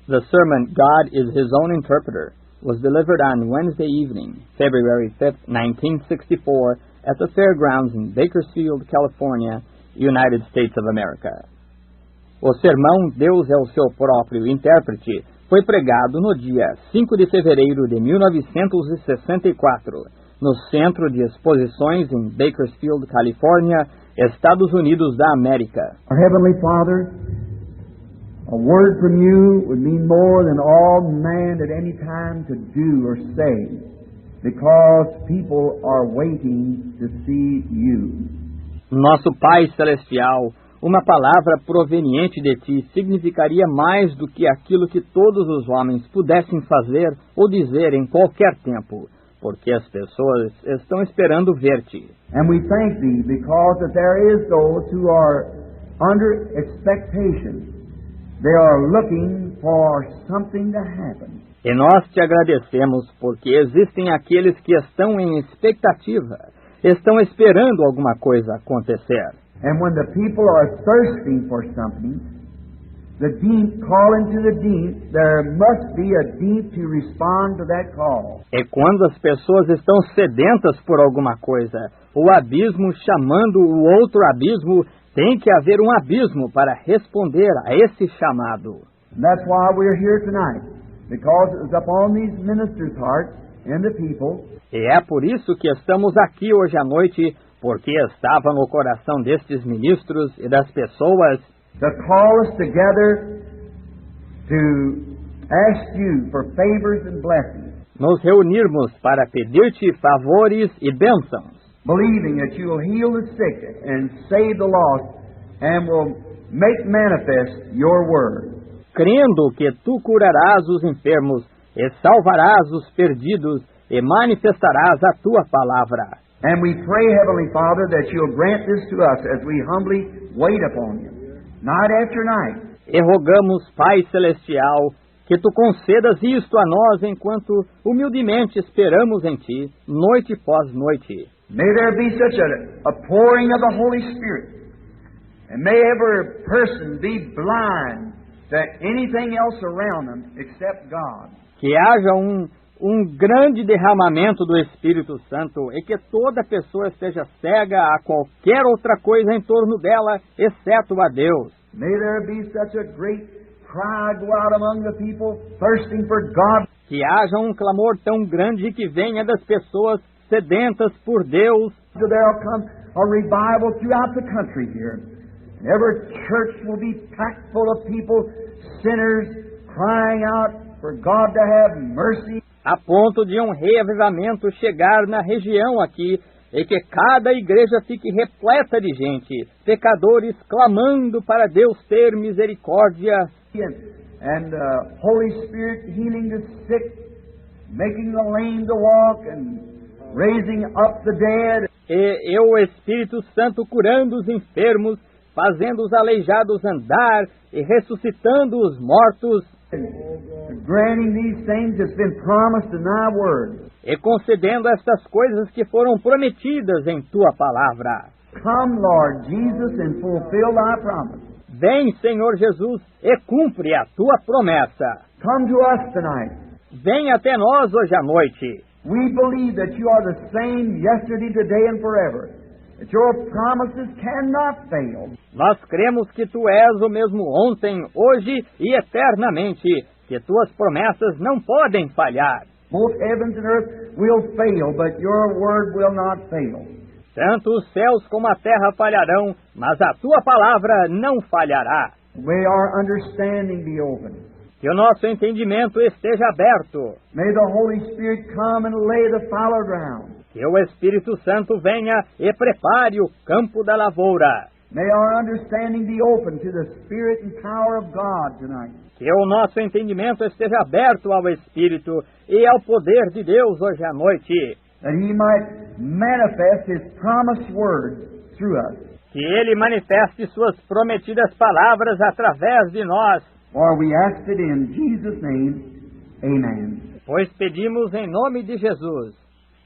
The sermon, God is His Own Interpreter, was delivered on Wednesday evening, February 5, 1964, at the fairgrounds in Bakersfield, California, United States of America. O sermão Deus é o seu próprio intérprete foi pregado no dia 5 de fevereiro de 1964, no Centro de Exposições em Bakersfield, Califórnia, Estados Unidos da América. Our Heavenly Father, a word from you would mean more than all man at any time could do or say, because people are waiting to see you. Nosso Pai Celestial, uma palavra proveniente de Ti significaria mais do que aquilo que todos os homens pudessem fazer ou dizer em qualquer tempo, porque as pessoas estão esperando ver-te. And we thank Thee because that there is those who are under expectation. They are looking for something to happen. E nós te agradecemos porque existem aqueles que estão em expectativa, estão esperando alguma coisa acontecer. And when the people are thirsting for something, the deep calling to the deep, there must be a deep to respond to that call. E quando as pessoas estão sedentas por alguma coisa, o abismo chamando o outro abismo, tem que haver um abismo para responder a esse chamado. And that's why we're here tonight, because it was upon these ministers' hearts and the people. E é por isso que estamos aqui hoje à noite, porque estava no coração destes ministros e das pessoas To call us together to ask you for favors and blessings, nos reunirmos para pedir-te favores e bênçãos, believing that you will heal the sick and save the lost and will make manifest your word. crendo que tu curarás os enfermos e salvarás os perdidos e manifestarás a tua palavra. And we pray, Heavenly Father, that you'll grant this to us as we humbly wait upon you, night after night. E rogamos, Pai Celestial, que tu concedas isto a nós enquanto humildemente esperamos em ti, noite após noite. May there be such a pouring of the Holy Spirit, and may every person be blind to anything else around them except God. Que haja um grande derramamento do Espírito Santo e que toda pessoa esteja cega a qualquer outra coisa em torno dela, exceto a Deus. May there be such a great cry go out among the people, thirsting for God. Que haja um clamor tão grande que venha das pessoas sedentas por Deus. So there'll come a revival throughout the country here. And every church will be packed full of people, sinners, crying out for God to have mercy. A ponto de um reavivamento chegar na região aqui, e que cada igreja fique repleta de gente, pecadores clamando para Deus ter misericórdia, And Holy Spirit healing the sick, making the lame to walk, and raising up the dead. e o Espírito Santo curando os enfermos, fazendo os aleijados andar e ressuscitando os mortos, Granting these things that's been promised in thy word. e concedendo estas coisas que foram prometidas em tua palavra. Come, Lord Jesus, and fulfill thy promise. Vem, Senhor Jesus, e cumpre a tua promessa. Come to us tonight. Vem até nós hoje à noite. We believe that you are the same yesterday, today, and forever. That your promises cannot fail. Nós cremos que tu és o mesmo ontem, hoje e eternamente, que tuas promessas não podem falhar. Both heavens and earth will fail, but your word will not fail. Tanto os céus como a terra falharão, mas a tua palavra não falhará. May our understanding be open. Que o nosso entendimento esteja aberto. May the Holy Spirit come and lay the fallow ground. Que o Espírito Santo venha e prepare o campo da lavoura. May our understanding be open to the Spirit and power of God tonight. Que o nosso entendimento esteja aberto ao Espírito e ao poder de Deus hoje à noite. That He might manifest His promised word through us. Que Ele manifeste suas prometidas palavras através de nós. For we ask it in Jesus' name. Amen. Pois pedimos em nome de Jesus.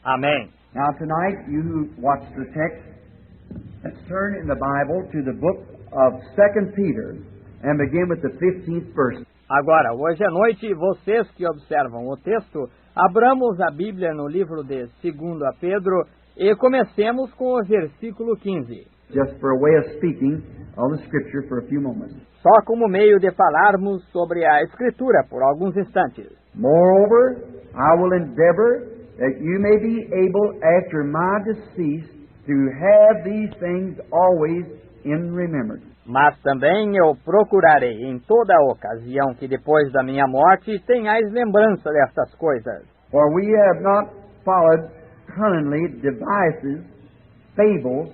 Amém. Now tonight, you who watch the text, let's turn in the Bible to the book of 2 Peter and begin with the 15th verse. Agora, hoje à noite, vocês que observam o texto, abramos a Bíblia no livro de 2 a Pedro e comecemos com o versículo 15. Just for a way of speaking on the Scripture for a few moments. Só como meio de falarmos sobre a Escritura por alguns instantes. Moreover, I will endeavor that you may be able after my decease to have these things always in remembrance. Mas também eu procurarei em toda ocasião que depois da minha morte tenhais lembrança destas coisas. For we have not followed cunningly devices, fables,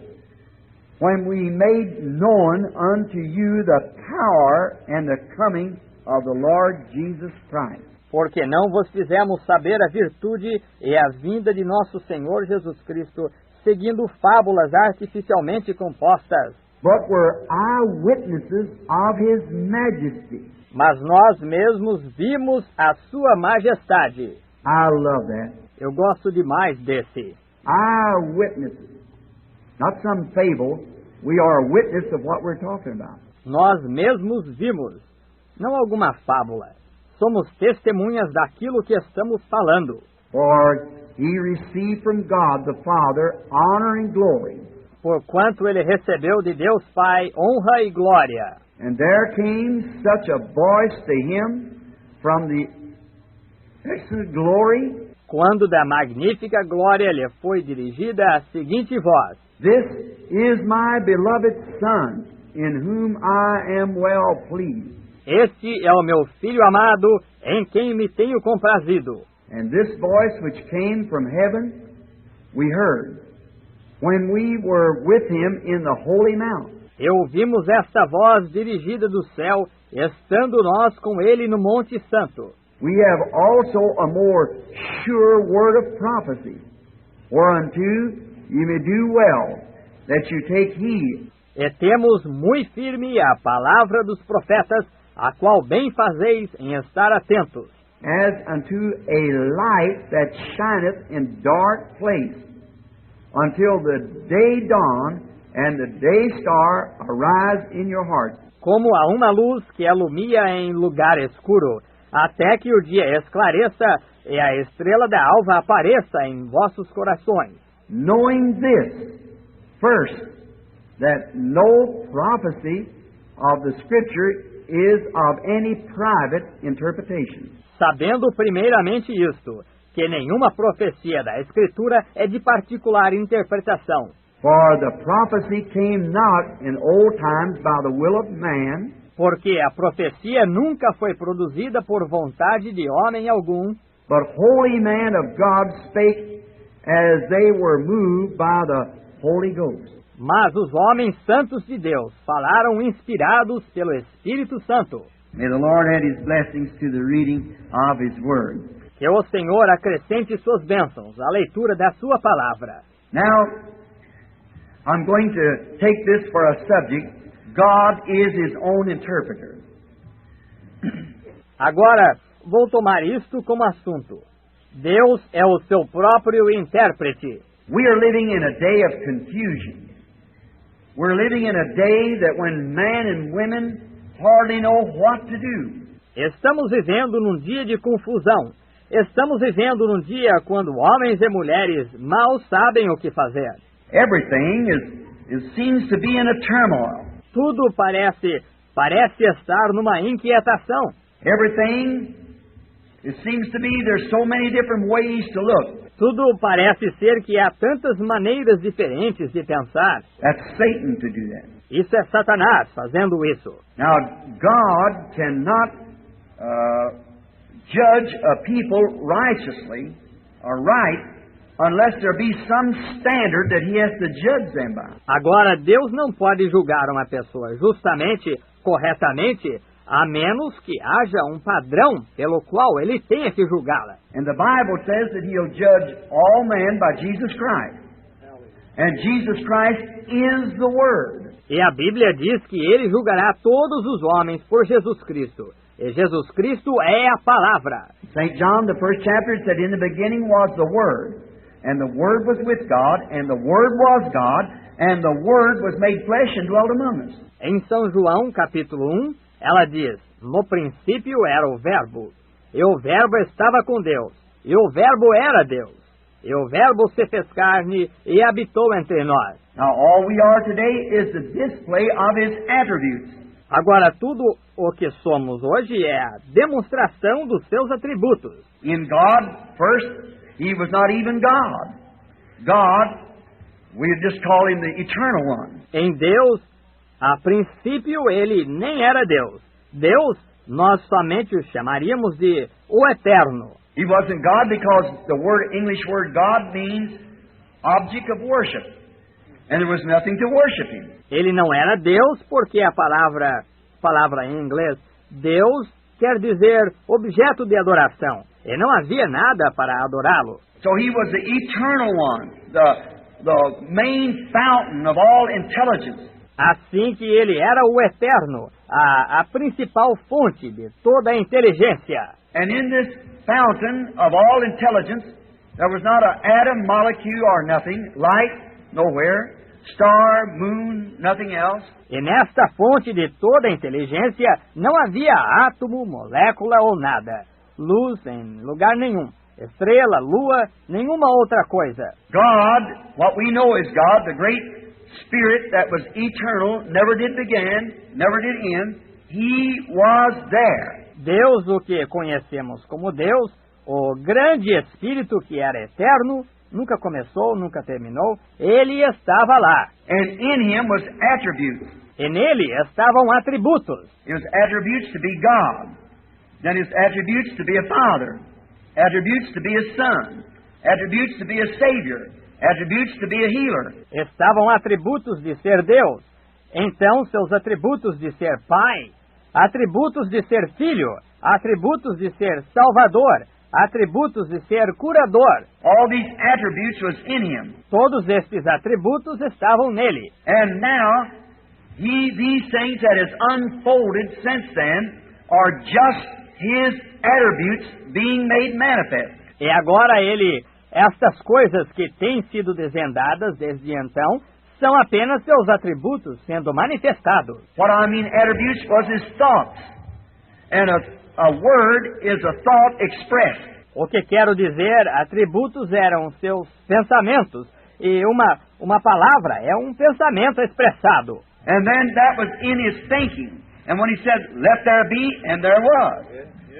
when we made known unto you the power and the coming of the Lord Jesus Christ. Porque não vos fizemos saber a virtude e a vinda de nosso Senhor Jesus Cristo, seguindo fábulas artificialmente compostas. But were eyewitnesses of His majesty. Mas nós mesmos vimos a sua majestade. I love that. Eu gosto demais desse. Eyewitnesses. Not some fable. We are a witness of what we're talking about. Nós mesmos vimos, não alguma fábula. Somos testemunhas daquilo que estamos falando. For He received from God the Father honor and glory. Porquanto ele recebeu de Deus Pai honra e glória. And there came such a voice to Him from the excellent glory. Quando da magnífica glória lhe foi dirigida a seguinte voz: This is my beloved Son, in whom I am well pleased. Este é o meu Filho amado, em quem me tenho comprazido. And this voice which came from heaven, we heard, when we were with Him in the holy mount. E ouvimos esta voz dirigida do céu, estando nós com Ele no Monte Santo. We have also a more sure word of prophecy, whereunto you may do well, that you take heed. E temos muito firme a palavra dos profetas, a qual bem fazeis em estar atentos. As unto a light that shineth in dark place, until the day dawn and the day star arise in your hearts. Como a uma luz que alumia em lugar escuro, até que o dia esclareça e a estrela da alva apareça em vossos corações. Knowing this, first, that no prophecy of the Scripture is of any private interpretation. Sabendo primeiramente isto, que nenhuma profecia da Escritura é de particular interpretação. For the prophecy came not in old times by the will of man, Porque a profecia nunca foi produzida por vontade de homem algum, but holy men of God spake as they were moved by the Holy Ghost. mas os homens santos de Deus falaram inspirados pelo Espírito Santo. May the Lord add His blessings to the reading of His Word. Que o Senhor acrescente suas bênçãos à leitura da sua palavra. Now, I'm going to take this for a subject. God is His own interpreter. Agora, vou tomar isto como assunto. Deus é o seu próprio intérprete. We are living in a day of confusion. We're living in a day that when men and women hardly know what to do. Estamos vivendo num dia de confusão. Estamos vivendo num dia quando homens e mulheres mal sabem o que fazer. Everything seems to be in a turmoil. Tudo parece estar numa inquietação. Everything, it seems to be there's so many different ways to look. Tudo parece ser que há tantas maneiras diferentes de pensar. That's Satan to do that. Isso é Satanás fazendo isso. Now, God cannot judge a people righteously or right unless there be some standard that He has to judge them by. Agora, Deus não pode julgar uma pessoa justamente, corretamente, a menos que haja um padrão pelo qual Ele tenha que julgá-la. And the Bible says that He'll judge all men by Jesus Christ. And Jesus Christ is the Word. E a Bíblia diz que Ele julgará todos os homens por Jesus Cristo. E Jesus Cristo é a palavra. St. John, the first chapter, said, In the beginning was the Word, and the Word was with God, and the Word was God, and the Word was made flesh and dwelt among us. Em São João, capítulo 1, Ela diz, no princípio era o Verbo, e o Verbo estava com Deus, e o Verbo era Deus, e o Verbo se fez carne e habitou entre nós. Now, all we are today is the display of His attributes. Agora, tudo o que somos hoje é a demonstração dos seus atributos. In God, first, He was not even God. God, we just call Him the Eternal One. Em Deus, a princípio, Ele nem era Deus. Deus, nós somente o chamaríamos de o Eterno. He wasn't God because the English word God means object of worship. And there was nothing to worship Him. Ele não era Deus porque a palavra em inglês, Deus, quer dizer objeto de adoração. E não havia nada para adorá-lo. So He was the eternal one, the main fountain of all intelligence. Assim que Ele era o Eterno, a principal fonte de toda a inteligência. And in this fountain of all intelligence, there was not an atom, molecule, or nothing, light, nowhere, star, moon, nothing else. E nesta fonte de toda a inteligência não havia átomo, molécula ou nada, luz em lugar nenhum, estrela, lua, nenhuma outra coisa. God, what we know is God, the great Spirit that was eternal, never did begin, never did end, He was there. Deus, o que conhecemos como Deus, o grande Espírito que era eterno, nunca começou, nunca terminou, Ele estava lá. And in Him was attributes. E nele estavam atributos. It was attributes to be God. Then His attributes to be a Father. Attributes to be a Son. Attributes to be a Savior. Attributes to be a healer. Estavam atributos de ser Deus. Então, seus atributos de ser Pai, atributos de ser Filho, atributos de ser Salvador, atributos de ser curador. All these attributes was in Him. Todos estes atributos estavam nele. And now, these things that has unfolded since then are just His attributes being made manifest. E agora estas coisas que têm sido desvendadas desde então, são apenas seus atributos sendo manifestados. What I mean attributes was His thoughts. And a word is a thought expressed. O que quero dizer, atributos eram seus pensamentos, e uma palavra é um pensamento expressado. And then that was in His thinking. And when He said, let there be, and there was.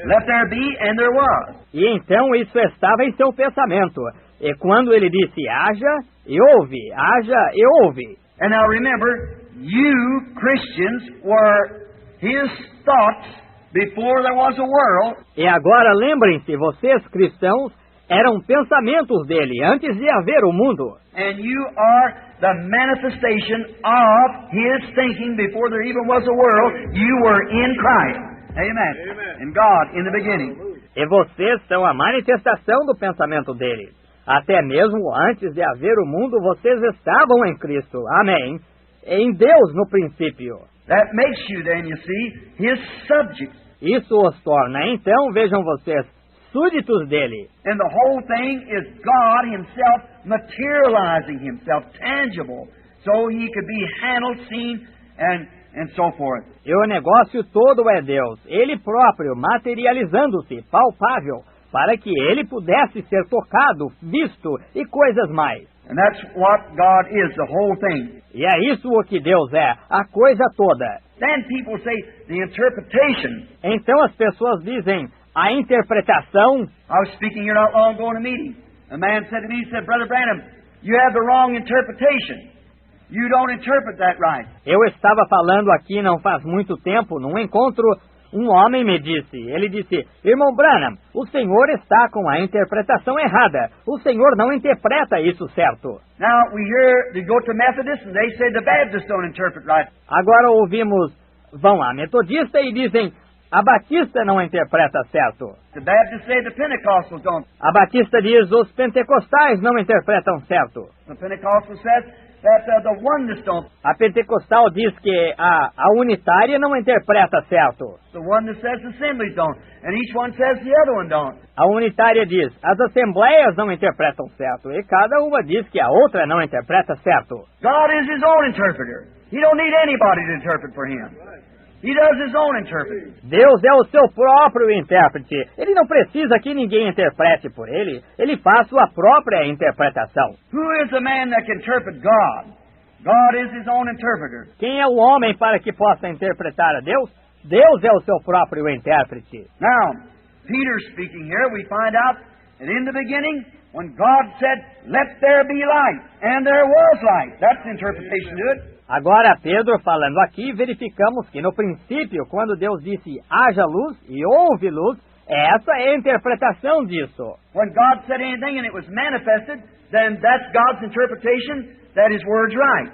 Let there be, and there was. E então isso estava em seu pensamento. E quando Ele disse, haja e houve, haja e houve. And now remember, you Christians were His thoughts before there was a world. E agora lembrem-se, vocês cristãos eram pensamentos dele antes de haver o mundo. And you are the manifestation of His thinking before there even was a world. You were in Christ. Amen. Amen. In God, in the beginning. E vocês são a manifestação do pensamento dele. Até mesmo antes de haver o mundo, vocês estavam em Cristo. Amém. Em Deus no princípio. That makes you then, you see, His subjects. Isso os torna, então, vejam vocês, súditos dele. And the whole thing is God Himself materializing Himself, tangible, so He could be handled, seen, and so forth. E o negócio todo é Deus, Ele próprio materializando-se, palpável, para que Ele pudesse ser tocado, visto e coisas mais. And that's what God is, the whole thing. E é isso o que Deus é, a coisa toda. Then people say the interpretation. Então as pessoas dizem, a interpretação. I was speaking here not long ago in a meeting. A man said to me, he said, Brother Branham, you have the wrong interpretation. You don't interpret that right. Eu estava falando aqui não faz muito tempo, num encontro, um homem me disse, ele disse, Irmão Branham, o senhor está com a interpretação errada. O senhor não interpreta isso certo. Now we hear, they go to Methodists and they say the Baptists don't interpret right. Agora ouvimos, vão a Metodista e dizem, a Batista não interpreta certo. The Baptists say the Pentecostals don't. A Batista diz, os pentecostais não interpretam certo. The Pentecostal says that the oneness don't. A pentecostal diz que a unitária não interpreta certo. The oneness says the assemblies don't. And each one says the other one don't. A unitária diz, as assembleias não interpretam certo. E cada uma diz que a outra não interpreta certo. God is His own interpreter. He don't need anybody to interpret for Him. He does his own interpreting. Deus é o seu próprio intérprete. Ele não precisa que ninguém interprete por ele. Ele faz sua própria interpretação. Who is the man that can interpret God? God is his own interpreter. Quem é o homem para que possa interpretar a Deus? Deus é o seu próprio intérprete. Now, Peter speaking here, we find out that in the beginning, when God said, "Let there be light," and there was light. That's the interpretation to it. Agora, Pedro falando aqui, verificamos que no princípio, quando Deus disse haja luz e houve luz, essa é a interpretação disso. When God said anything and it was manifested, then that's God's interpretation that His word's right.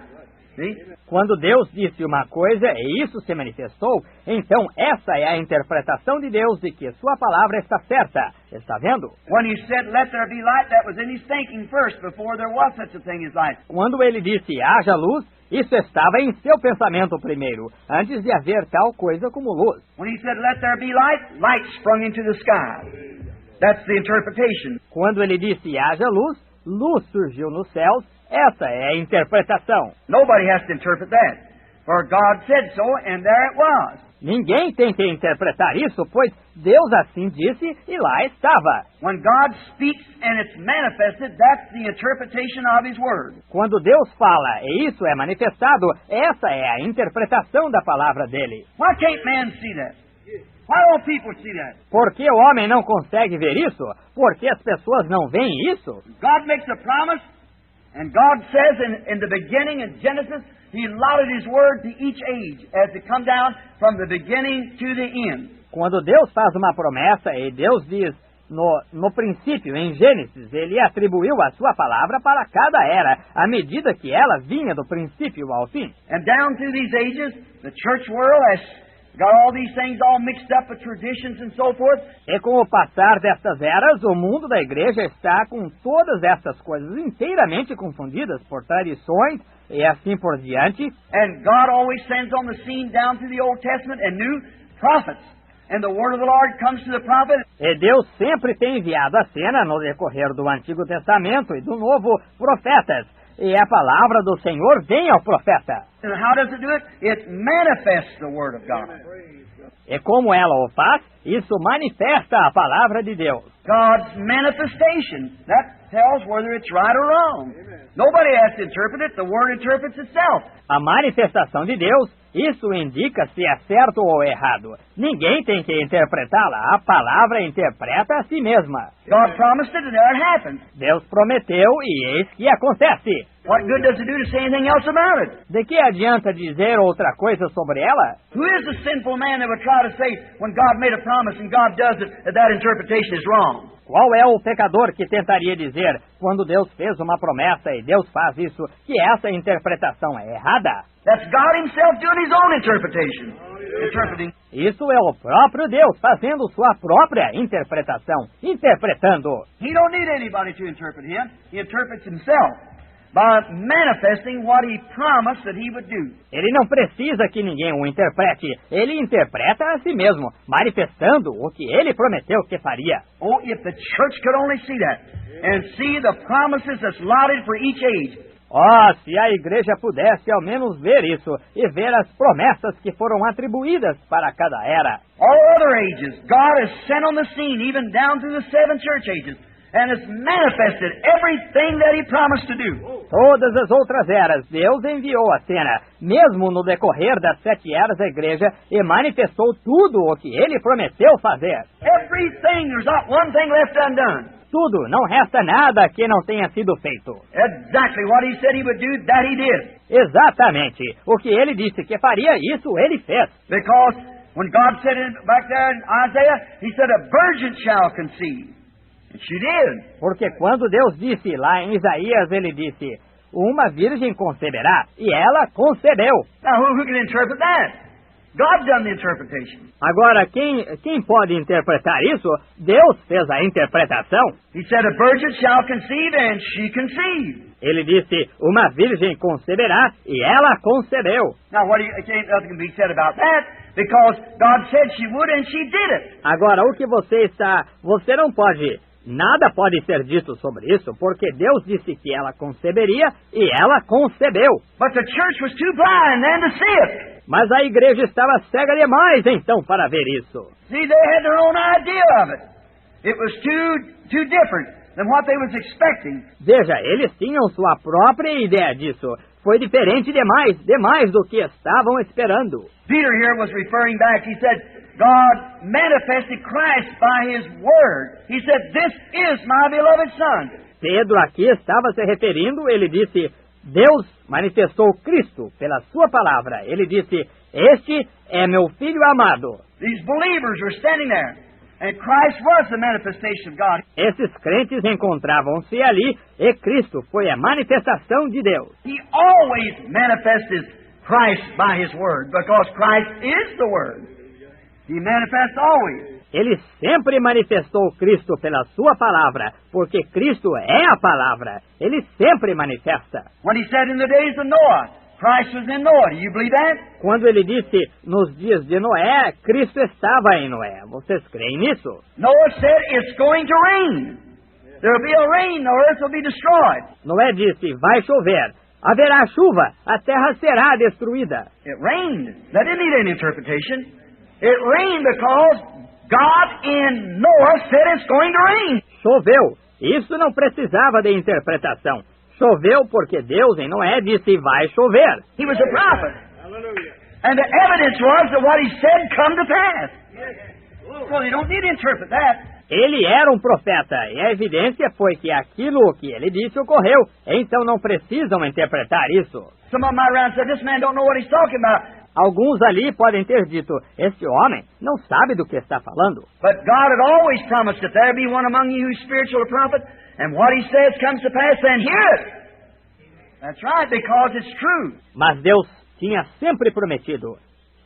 See? Quando Deus disse uma coisa e isso se manifestou, então essa é a interpretação de Deus de que sua palavra está certa. Está vendo? When He said, "Let there be light," that was in His thinking first, before there was such a thing as light. Quando ele disse haja luz, isso estava em seu pensamento primeiro, antes de haver tal coisa como luz. When He said, "Let there be light," light sprung into the sky. That's the interpretation. Quando ele disse haja luz, luz surgiu nos céus. Essa é a interpretação. Nobody has to interpret that. For God said so, and there it was. Ninguém tem que interpretar isso, pois Deus assim disse e lá estava. When God speaks and it's manifested, that's the interpretation of His Word. Quando Deus fala e isso é manifestado, essa é a interpretação da palavra dele. Why can't man see that? Why don't people see that? Por que o homem não consegue ver isso? Por que as pessoas não veem isso? God makes a promise, and God says in the beginning, in Genesis, He allotted His Word to each age as it come down from the beginning to the end. Quando Deus faz uma promessa e Deus diz no princípio, em Gênesis, Ele atribuiu a sua palavra para cada era, à medida que ela vinha do princípio ao fim. And down through these ages, the church world has got all these things all mixed up with traditions and so forth. E com o passar destas eras, o mundo da igreja está com todas essas coisas inteiramente confundidas por tradições e assim por diante. And God always sends on the scene down through the Old Testament and new prophets. And the word of the Lord comes to the prophet. E Deus sempre tem enviado a cena no decorrer do Antigo Testamento e do Novo profetas. E a palavra do Senhor vem ao profeta. And how does it do it? It manifests the Word of God. E como ela o faz, isso manifesta a palavra de Deus. God's manifestation. That tells whether it's right or wrong. Nobody has to interpret it. The Word interprets itself. A manifestação de Deus, isso indica se é certo ou errado. Ninguém tem que interpretá-la. A palavra interpreta a si mesma. God promised it and there it happened. Deus prometeu e eis que acontece. What good does it do to say anything else about it? De que adianta dizer outra coisa sobre ela? Who is the sinful man that would try to say when God made a promise and God does it, that interpretation is wrong? Qual é o pecador que tentaria dizer, quando Deus fez uma promessa e Deus faz isso, que essa interpretação é errada? That's God Himself doing His own interpretation. Interpreting. Isso é o próprio Deus fazendo sua própria interpretação, interpretando. He don't need anybody to interpret Him. He interprets Himself by manifesting what He promised that He would do. Ele não precisa que ninguém o interprete. Ele interpreta a si mesmo, manifestando o que ele prometeu que faria. Oh, if the church could only see that and see the promises that's allotted for each age. Oh, se a igreja pudesse ao menos ver isso e ver as promessas que foram atribuídas para cada era. All other ages, God has sent on the scene, even down through the 7 church ages, and has manifested everything that He promised to do. Todas as outras eras, Deus enviou a cena, mesmo no decorrer das 7 eras da igreja, e manifestou tudo o que Ele prometeu fazer. Everything, there's not one thing left undone. Tudo, não resta nada que não tenha sido feito. Exactly what He said He would do, that He did. Exatamente. O que Ele disse que faria, isso Ele fez. Because when God said it back there in Isaiah, He said, "A virgin shall conceive." And she did. Porque quando Deus disse lá em Isaías, Ele disse, uma virgem conceberá, e ela concebeu. Now who can interpret that? God done the interpretation. Agora, quem pode interpretar isso? Deus fez a interpretação. He said, "A virgin shall conceive," and she conceived. Ele disse, uma virgem conceberá, e ela concebeu. Now, nothing can be said about that, because God said she would, and she did it. Agora, o que você não pode, nada pode ser dito sobre isso, porque Deus disse que ela conceberia, e ela concebeu. But the church was too blind then to see it. Mas a igreja estava cega demais, então, para ver isso. See, they had their own idea of it. It was too different than what they was expecting. Veja, eles tinham sua própria ideia disso. Foi diferente demais do que estavam esperando. Peter here was referring back. He said, God manifested Christ by His Word. He said, this is my beloved Son. Pedro aqui estava se referindo, ele disse, Deus manifestou Cristo pela sua palavra. Ele disse, este é meu Filho amado. These believers were standing there, and Christ was the manifestation of God. Esses crentes encontravam-se ali e Cristo foi a manifestação de Deus. He always manifested Christ by His Word, because Christ is the Word. He manifests always. Ele sempre manifestou Cristo pela sua palavra, porque Cristo é a palavra. Ele sempre manifesta. When He said in the days of Noah, Christ was in Noah. Do you believe that? Quando ele disse, nos dias de Noé, Cristo estava em Noé. Vocês creem nisso? Noah said, it's going to rain. There will be a rain, the earth will be destroyed. Noé disse, vai chover. Haverá chuva, a terra será destruída. It rained. That didn't need any interpretation. It rained because God in Noah said it's going to rain. Choveu. Isso não precisava de interpretação. Choveu porque Deus em Noé disse, vai chover. He was a prophet. Hallelujah. And the evidence was that what he said come to pass. Well, you don't need to interpret that. Ele era um profeta, e a evidência foi que aquilo que ele disse ocorreu. Então não precisam interpretar isso. Some of them around said, this man don't know what he's talking about. Alguns ali podem ter dito, este homem não sabe do que está falando. But God had always promised that there be one among you who's spiritual or prophet, and what he says comes to pass, then hear it. That's right, because it's true. Mas Deus tinha sempre prometido,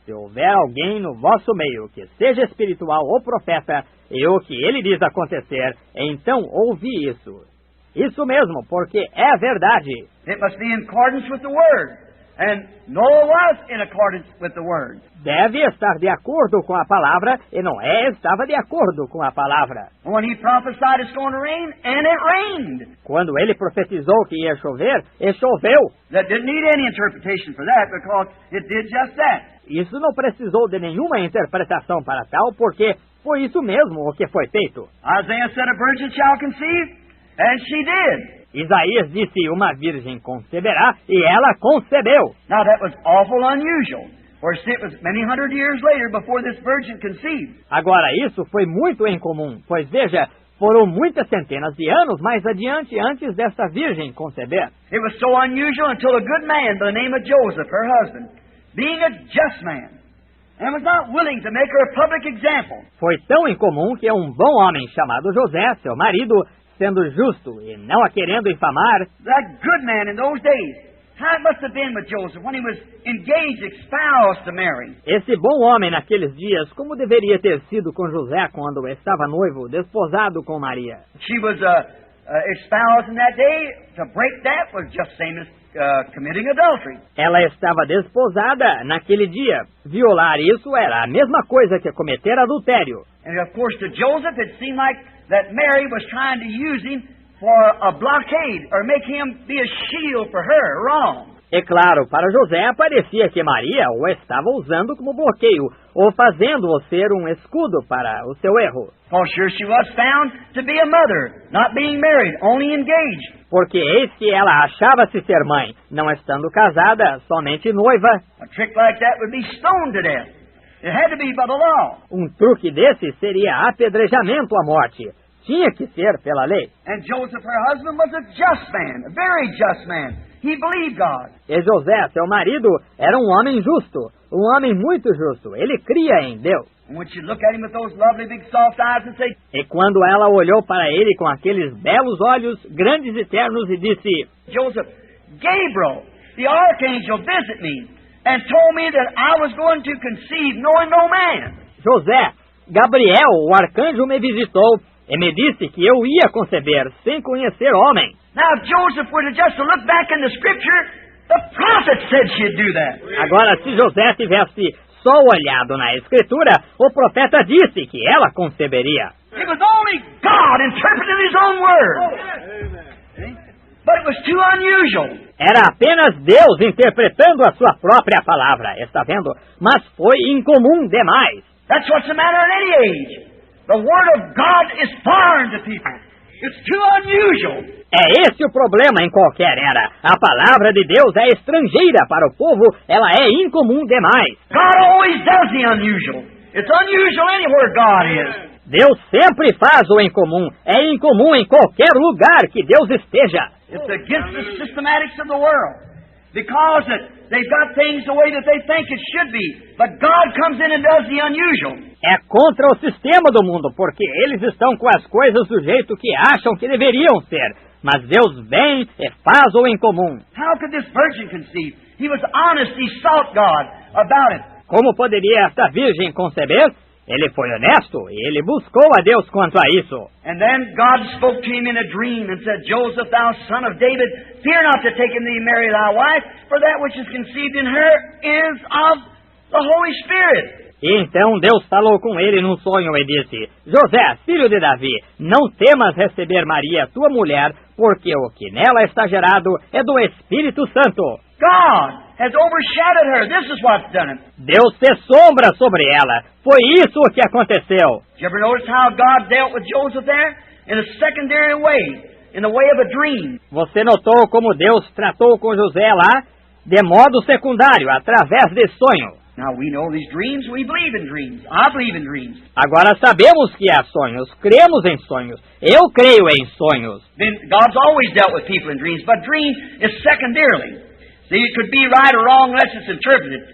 se houver alguém no vosso meio que seja espiritual ou profeta, e o que ele diz acontecer, então ouvi isso. Isso mesmo, porque é verdade. It must be in accordance with the Word. And Noah was in accordance with the Word. Deve estar de acordo com a palavra, e Noé estava de acordo com a palavra. When he prophesied it's going to rain, and it rained. Quando ele profetizou que ia chover, e choveu. That didn't need any interpretation for that, because it did just that. Isso não precisou de nenhuma interpretação para tal, porque foi isso mesmo o que foi feito. Isaiah said a virgin shall conceive, and she did. Isaías disse, uma virgem conceberá, e ela concebeu. Now that was awful unusual, for it was many hundred years later before this virgin conceived. Agora, isso foi muito incomum, pois veja, foram muitas centenas de anos mais adiante antes desta virgem conceber. It was so unusual until a good man by the name of Joseph, her husband, being a just man, and was not willing to make her a public example. Foi tão incomum que um bom homem chamado José, seu marido, sendo justo e não a querendo infamar. That good man in those days, how it must have been with Joseph when he was engaged, espoused to Mary. Esse bom homem naqueles dias, como deveria ter sido com José quando estava noivo, desposado com Maria? She was espoused in that day. To break that was just same as committing adultery. Ela estava desposada naquele dia. Violar isso era a mesma coisa que cometer adultério. And of course to Joseph it seemed like that Mary was trying to use him for a blockade or make him be a shield for her wrong. É claro, para José parecia que Maria o estava usando como bloqueio, ou fazendo-o ser um escudo para o seu erro. Oh, sure she was found to be a mother, not being married, only engaged. Porque eis que ela achava-se ser mãe, não estando casada, somente noiva. A trick like that would be stoned to death. It had to be by the law. Um truque desse seria apedrejamento à morte. Tinha que ser pela lei. And Joseph, her husband, was a just man, a very just man. He believed God. E José, seu marido, era um homem justo, um homem muito justo. Ele cria em Deus. And when she looked at him with those lovely big soft eyes and said, E quando ela olhou para ele com aqueles belos olhos grandes e ternos e disse, Joseph, Gabriel, the archangel, visited me and told me that I was going to conceive knowing no man. José, Gabriel, o arcanjo me visitou e me disse que eu ia conceber sem conhecer homem. Now, if Joseph were to just look back in the scripture, the prophet said she'd do that. Agora, se José tivesse só olhado na escritura, o profeta disse que ela conceberia. It was only God interpreting His own word. But it was too unusual. Era apenas Deus interpretando a sua própria palavra, está vendo? Mas foi incomum demais. That's what's the matter in any age. The Word of God is foreign to people. It's too unusual. É esse o problema em qualquer era. A palavra de Deus é estrangeira para o povo, ela é incomum demais. God always does the unusual. It's unusual anywhere God is. Deus sempre faz o incomum. É incomum em qualquer lugar que Deus esteja. It's against the systematics of the world. Because they've got things the way that they think it should be. But God comes in and does the unusual. É contra o sistema do mundo, porque eles estão com as coisas do jeito que acham que deveriam ser. Mas Deus vem e faz o incomum. How could this virgin conceive? He was honest, he sought God about it. Como poderia esta virgem conceber? Ele foi honesto e ele buscou a Deus quanto a isso. And then God spoke to him in a dream and said, Joseph, thou son of David, fear not to take in thee Mary thy wife, for that which is conceived in her is of the Holy Spirit. E então Deus falou com ele num sonho e disse, José, filho de Davi, não temas receber Maria, tua mulher, porque o que nela está gerado é do Espírito Santo. God has overshadowed her. This is what's done it. Deus fez sombra sobre ela. Foi isso o que aconteceu. Did you ever notice how God dealt with Joseph there? In a secondary way, in the way of a dream. Você notou como Deus tratou com José lá? De modo secundário, através de sonho. Now we know these dreams, we believe in dreams. I believe in dreams. Agora sabemos que há sonhos, cremos em sonhos. Eu creio em sonhos. Then God's always dealt with people in dreams, but dream is secondarily. See, it could be right or wrong unless it's interpreted.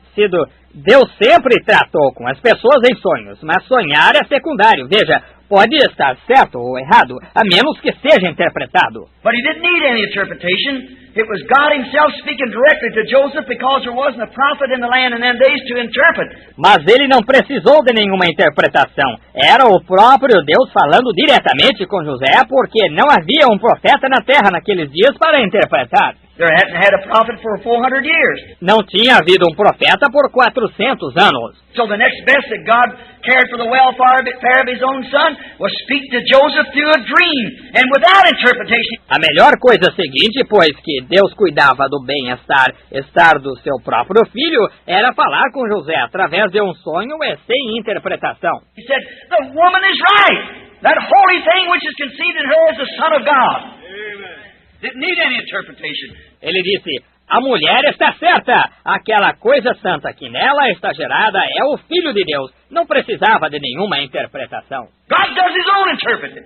Deus sempre tratou com as pessoas em sonhos, mas sonhar é secundário. Veja, pode estar certo ou errado, a menos que seja interpretado. But he didn't need any interpretation. It was God himself speaking directly to Joseph because there wasn't a prophet in the land in them days to interpret. Mas ele não precisou de nenhuma interpretação. Era o próprio Deus falando diretamente com José, porque não havia um profeta na terra naqueles dias para interpretar. There hadn't had a prophet for 400 years. Não tinha havido um profeta por 400 anos. So the next best that God cared for the welfare of his own son was speak to Joseph through a dream and without interpretation. A melhor coisa seguinte, pois que Deus cuidava do bem-estar do seu próprio filho, era falar com José através de um sonho e sem interpretação. He said, the woman is right. That holy thing which is conceived in her is the Son of God. Amen. Didn't need any interpretation. Ele disse, a mulher está certa. Aquela coisa santa que nela está gerada é o Filho de Deus. Não precisava de nenhuma interpretação. God does his own interpreting.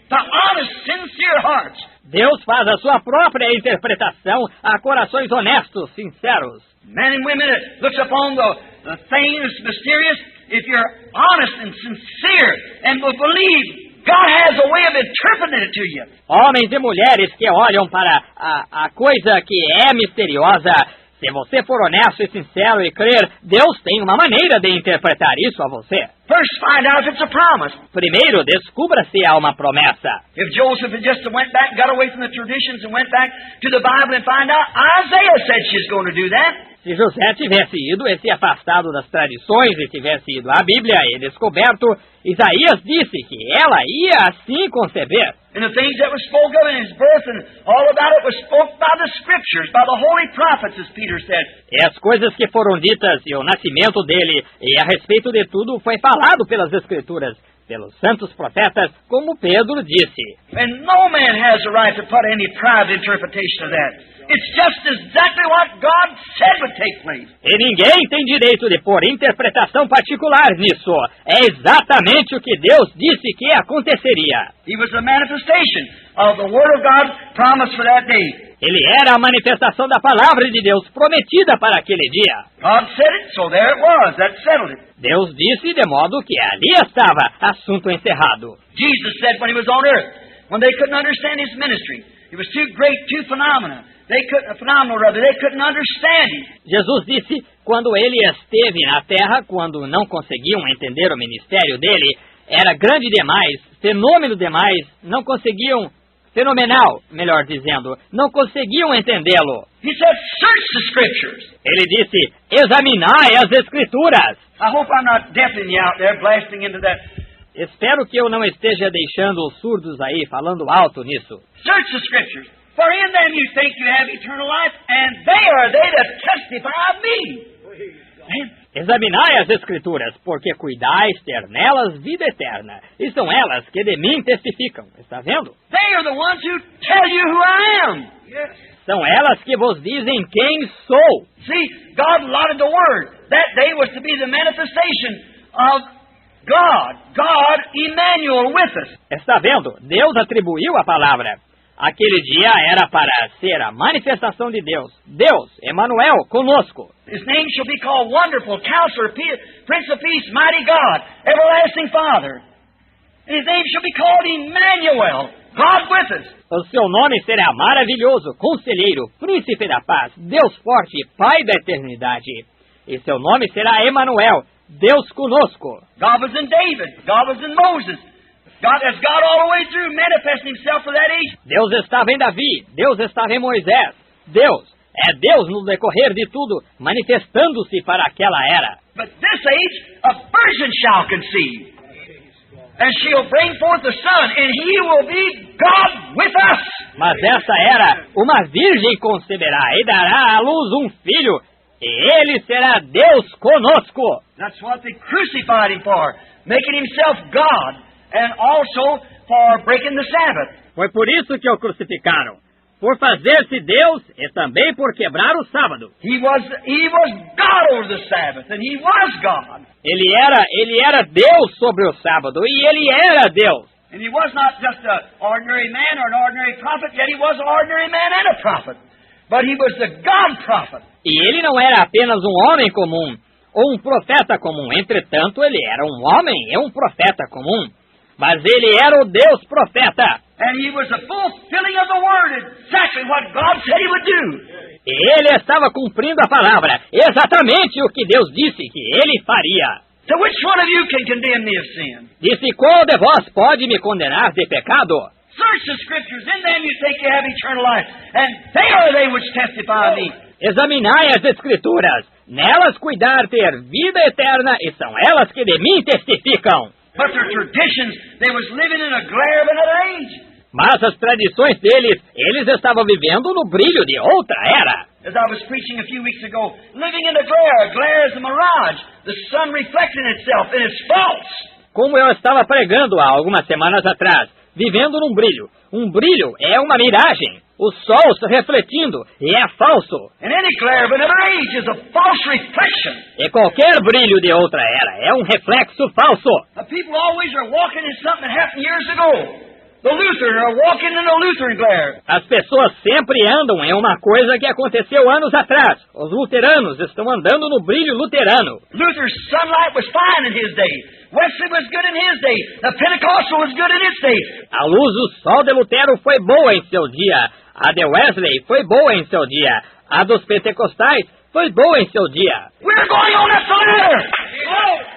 To honest, sincere hearts. Deus faz a sua própria interpretação a corações honestos, sinceros. Men and women that looks upon the things mysterious, if you're honest and sincere and will believe, God has a way of interpreting it to you. Homens e mulheres que olham para a coisa que é misteriosa, se você for honesto e sincero e crer, Deus tem uma maneira de interpretar isso a você. First, find out if it's a promise. Primeiro, descubra se há uma promessa. If Joseph had just went back, got away from the traditions and went back to the Bible and find out, Isaiah said she's going to do that. Se José tivesse ido e se afastado das tradições e tivesse ido à Bíblia e descoberto, Isaías disse que ela ia assim conceber. And the things that were spoken of in his birth and all about it was spoken by the Scriptures, by the holy prophets, as Peter said. E as coisas que foram ditas e o nascimento dele e a respeito de tudo foi falado pelas Escrituras, pelos santos profetas, como Pedro disse. And no man has the right to put any private interpretation of that. It's just exactly what God said would take place. E ninguém tem direito de pôr interpretação particular nisso. É exatamente o que Deus disse que aconteceria. He was the manifestation of the Word of God promised for that day. Ele era a manifestação da palavra de Deus prometida para aquele dia. God said it, so there it was. That settled it. Deus disse de modo que ali estava, assunto encerrado. Jesus said when he was on earth, when they couldn't understand his ministry, it was too great, too phenomenal. They couldn't understand him. Jesus disse quando ele esteve na terra, quando não conseguiam entender o ministério dele, era grande demais, fenômeno demais, não conseguiam, fenomenal, melhor dizendo, não conseguiam entendê-lo. He said, search the Scriptures. Ele disse, examinai as Escrituras. I hope I'm not deafening you out there, blasting into that. Espero que eu não esteja deixando os surdos aí falando alto nisso. Search the Scriptures. For in them you think you have eternal life, and they are they that testify of me. Examinai as Escrituras, porque cuidais ter nelas vida eterna, e são elas que de mim testificam. Está vendo? They are the ones who tell you who I am. São elas que vos dizem quem sou. See, God allotted the Word. That day was to be the manifestation of God Emmanuel with us. Está vendo? Deus atribuiu a palavra. Aquele dia era para ser a manifestação de Deus. Deus, Emmanuel, conosco. His name shall be called Wonderful, Counselor, Prince of Peace, Mighty God, Everlasting Father. And His name shall be called Emmanuel, God with us. O seu nome será maravilhoso, Conselheiro, Príncipe da Paz, Deus forte, Pai da eternidade. E seu nome será Emmanuel, Deus conosco. God was in David. God was in Moses. That's God all the way through, manifesting Himself for that age. Deus estava em Davi, Deus estava em Moisés. Deus é Deus no decorrer de tudo, manifestando-se para aquela era. But this age, a virgin shall conceive, and she'll bring forth a son, and He will be God with us. Mas essa era, uma virgem conceberá e dará à luz um filho, e ele será Deus conosco. That's what they crucified Him for, making Himself God. And also for breaking the Sabbath. Foi por isso que o crucificaram, por fazer-se Deus e também por quebrar o sábado. He was God over the Sabbath, and He was God. Ele era Deus sobre o sábado, e ele era Deus. And He was not just an ordinary man or an ordinary prophet, yet He was an ordinary man and a prophet. But He was the God prophet. E ele não era apenas um homem comum, ou um profeta comum. Entretanto, ele era um homem e um profeta comum. Mas ele era o Deus profeta. And He was the fulfilling of the word, exactly what God said He would do. E ele estava cumprindo a palavra, exatamente o que Deus disse que ele faria. So which one of you can condemn me of sin? Disse: qual de vós pode me condenar de pecado? Search the Scriptures, in them you think you have eternal life, and they are they which testify of me. Examinai as Escrituras, nelas cuidar ter vida eterna, e são elas que de mim testificam. But their traditions, they was living in a glare of another age. Mas as tradições deles, eles estavam vivendo no brilho de outra era. As I was preaching a few weeks ago, living in a glare is a mirage, the sun reflecting itself, and it's false. Como eu estava pregando há algumas semanas atrás, vivendo num brilho. Um brilho é uma miragem. O sol se refletindo e é falso. And any glare of another age is a false reflection. E qualquer brilho de outra era é um reflexo falso. The people always are walking in something that happened years ago. The Lutheran are walking in a Lutheran glare. As pessoas sempre andam em uma coisa que aconteceu anos atrás. Os luteranos estão andando no brilho luterano. Luther's sunlight was fine in his day. Wesley was good in his day. The Pentecostal was good in its day. A luz do sol de Lutero foi boa em seu dia. A de Wesley foi boa em seu dia. A dos pentecostais foi boa em seu dia. We're going on a ladder.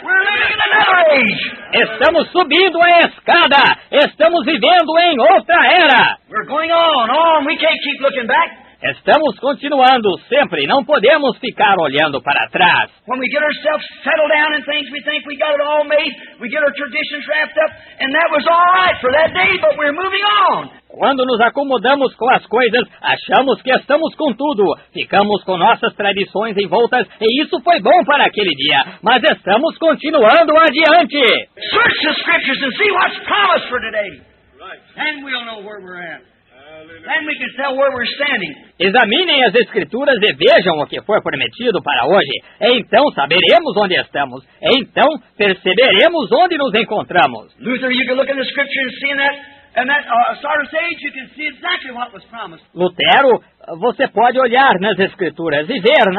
We're living in another age. Estamos subindo a escada. Estamos vivendo em outra era. We're going on. We can't keep looking back. Estamos continuando sempre, não podemos ficar olhando para trás. When we get ourselves settled down in things, we think we got it all made, we get our traditions wrapped up, and that was all right for that day, but we're moving on. Quando nos acomodamos com as coisas, achamos que estamos com tudo. Ficamos com nossas tradições envoltas, e isso foi bom para aquele dia, mas estamos continuando adiante. Search the Scriptures and see what's promised for today. Right. And we'll know where we're at. Then we can tell where we're standing. Examinem as Escrituras e vejam o que foi prometido para hoje. Então saberemos onde estamos. Então perceberemos onde nos encontramos. Luther, you can look in the Scripture and see in that Sardis age, you can see exactly what was promised. Lutero, você pode olhar nas Escrituras e ver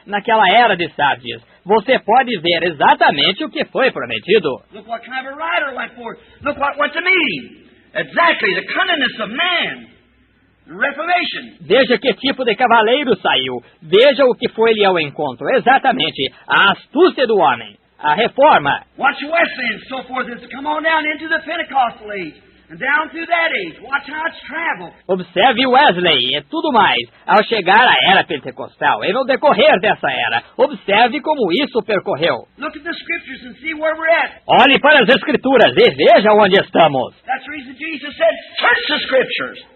naquela era de Sardes. Você pode ver exatamente o que foi prometido. Look what kind of a rider went forth. Look what went to meet him. Exactly, the cunningness of man. Reformation. Veja que tipo de cavaleiro saiu. Veja o que foi-lhe ao encontro. Exatamente, a astúcia do homem. A reforma. Watch Wesley and so forth as come on down into the Pentecostal age. And down through that age. Watch how it's traveled. Observe Wesley e tudo mais. Ao chegar à era pentecostal e no decorrer dessa era. Observe como isso percorreu. Look at the Scriptures and see where we're at. Olhe para as Escrituras e veja onde estamos. That's the reason Jesus said, search the Scriptures.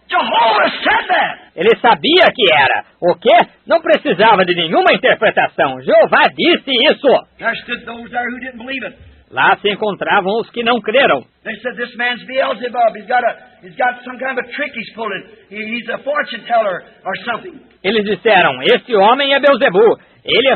Jehovah said that. Ele sabia que era. O quê? Não precisava de nenhuma interpretação. Jeová disse isso. There stood those there who didn't believe it. Lá se encontravam os que não creram. They said, this man's Beelzebub. He's got some kind of a trick he's pulling. He's a fortune teller or something. Eles disseram, este homem é Beelzebu. Ele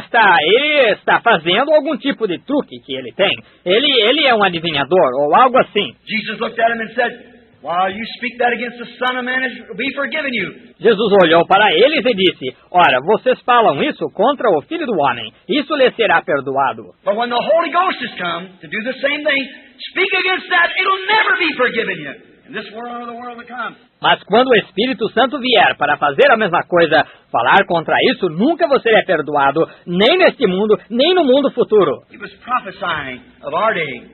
está fazendo algum tipo de truque que ele tem. Ele é um adivinhador ou algo assim. Jesus looked at him and said, while you speak that against the Son of Man, it will be forgiven you. Jesus olhou para eles e disse, ora, vocês falam isso contra o Filho do Homem. Isso lhe será perdoado. But when the Holy Ghost has come to do the same thing, speak against that, it'll never be forgiven you. In this world or the world to come. Mas quando o Espírito Santo vier para fazer a mesma coisa, falar contra isso, nunca você é perdoado, nem neste mundo, nem no mundo futuro. He was prophesying of our day.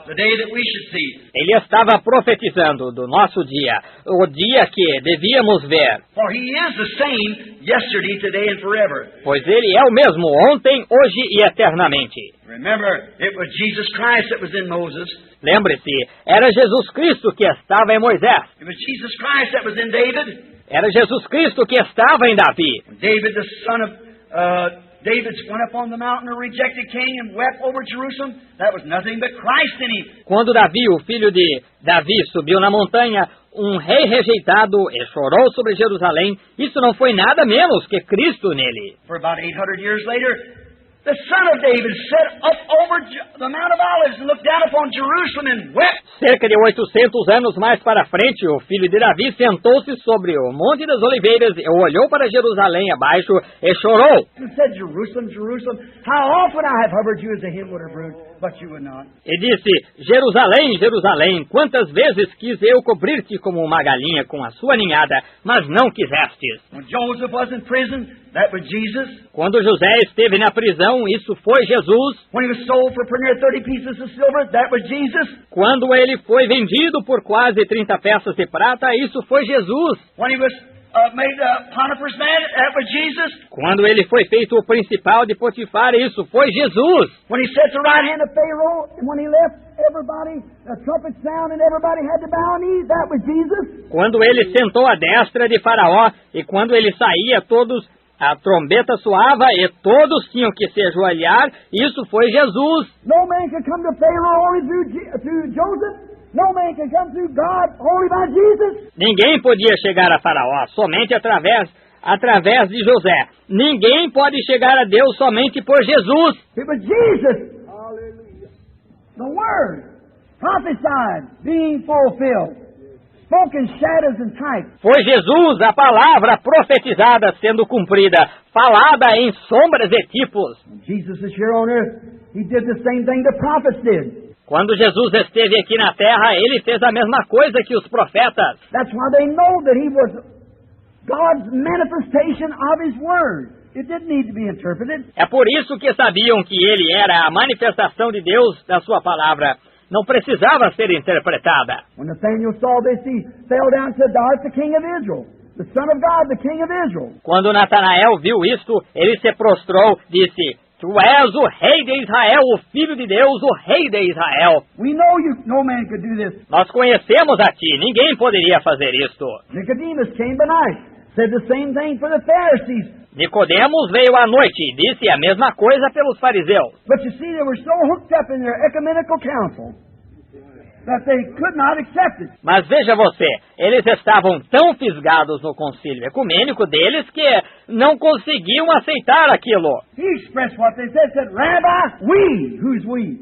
The day that we should see. Ele estava profetizando do nosso dia, o dia que devíamos ver. For he is the same yesterday, today and forever. Pois ele é o mesmo ontem, hoje e eternamente. Remember, it was Jesus Christ that was in Moses. Lembre-se, era Jesus Cristo que estava em Moisés. It was Jesus Christ that was in David. Era Jesus Cristo que estava em Davi. David, the son of David, went up on the mountain, a rejected king, and wept over Jerusalem. That was nothing but Christ in him. Quando Davi, o filho de Davi, subiu na montanha, um rei rejeitado, e chorou sobre Jerusalém, isso não foi nada menos que Cristo nele. For about 800 years later, the son of David sat up over the Mount of Olives and looked down upon Jerusalem and wept. Cerca de 800 anos mais para frente, o filho de Davi sentou-se sobre o Monte das Oliveiras e olhou para Jerusalém abaixo e chorou. And said, Jerusalem, Jerusalem, how often I have hovered you as a hen would have brood, but you would not. E disse, Jerusalém, Jerusalém, quantas vezes quis eu cobrir-te como uma galinha com a sua ninhada, mas não quisestes. When Joseph was in prison, that was Jesus. Quando José esteve na prisão, isso foi Jesus. When he was sold for pretty near 30 pieces of silver, that was Jesus. Quando ele foi vendido por quase 30 peças de prata, isso foi Jesus. When he was made Potiphar's man, that was Jesus. Quando ele foi feito o principal de Potifar, isso foi Jesus. When he sat at the right hand of Pharaoh, and when he left, everybody, the trumpet sound and everybody had to bow knees, that was Jesus. Quando ele sentou à destra de Faraó, e quando ele saía, a trombeta soava e todos tinham que se ajoelhar, isso foi Jesus. No man could come to Pharaoh only through Joseph. No man can come through God only by Jesus. Ninguém podia chegar a Faraó somente através de José. Ninguém pode chegar a Deus somente por Jesus. It was Jesus. Hallelujah. The Word prophesied, being fulfilled. Spoken shadows and types. Foi Jesus, a palavra profetizada sendo cumprida, falada em sombras e tipos. When Jesus is here on earth, he did the same thing the prophets did. Quando Jesus esteve aqui na terra, ele fez a mesma coisa que os profetas. That's why they know that he was God's manifestation of his word. It didn't need to be interpreted. É por isso que sabiam que ele era a manifestação de Deus da sua palavra. Não precisava ser interpretada. When Nathanael saw this, he fell down to God, the King of Israel, the Son of God, the King of Israel. Quando Natanael viu isto, ele se prostrou, disse: Tu és o Rei de Israel, o Filho de Deus, o Rei de Israel. We know no man could do this. Nós conhecemos a ti, ninguém poderia fazer isto. Nicodemus came by night, said the same thing for the Pharisees. Nicodemos veio à noite e disse a mesma coisa pelos fariseus. But you see, they were so hooked up in their ecumenical council that they could not accept it. Mas veja você, eles estavam tão fisgados no concílio ecumênico deles que não conseguiam aceitar aquilo. He expressed what they said, Rabbi, we, who's we?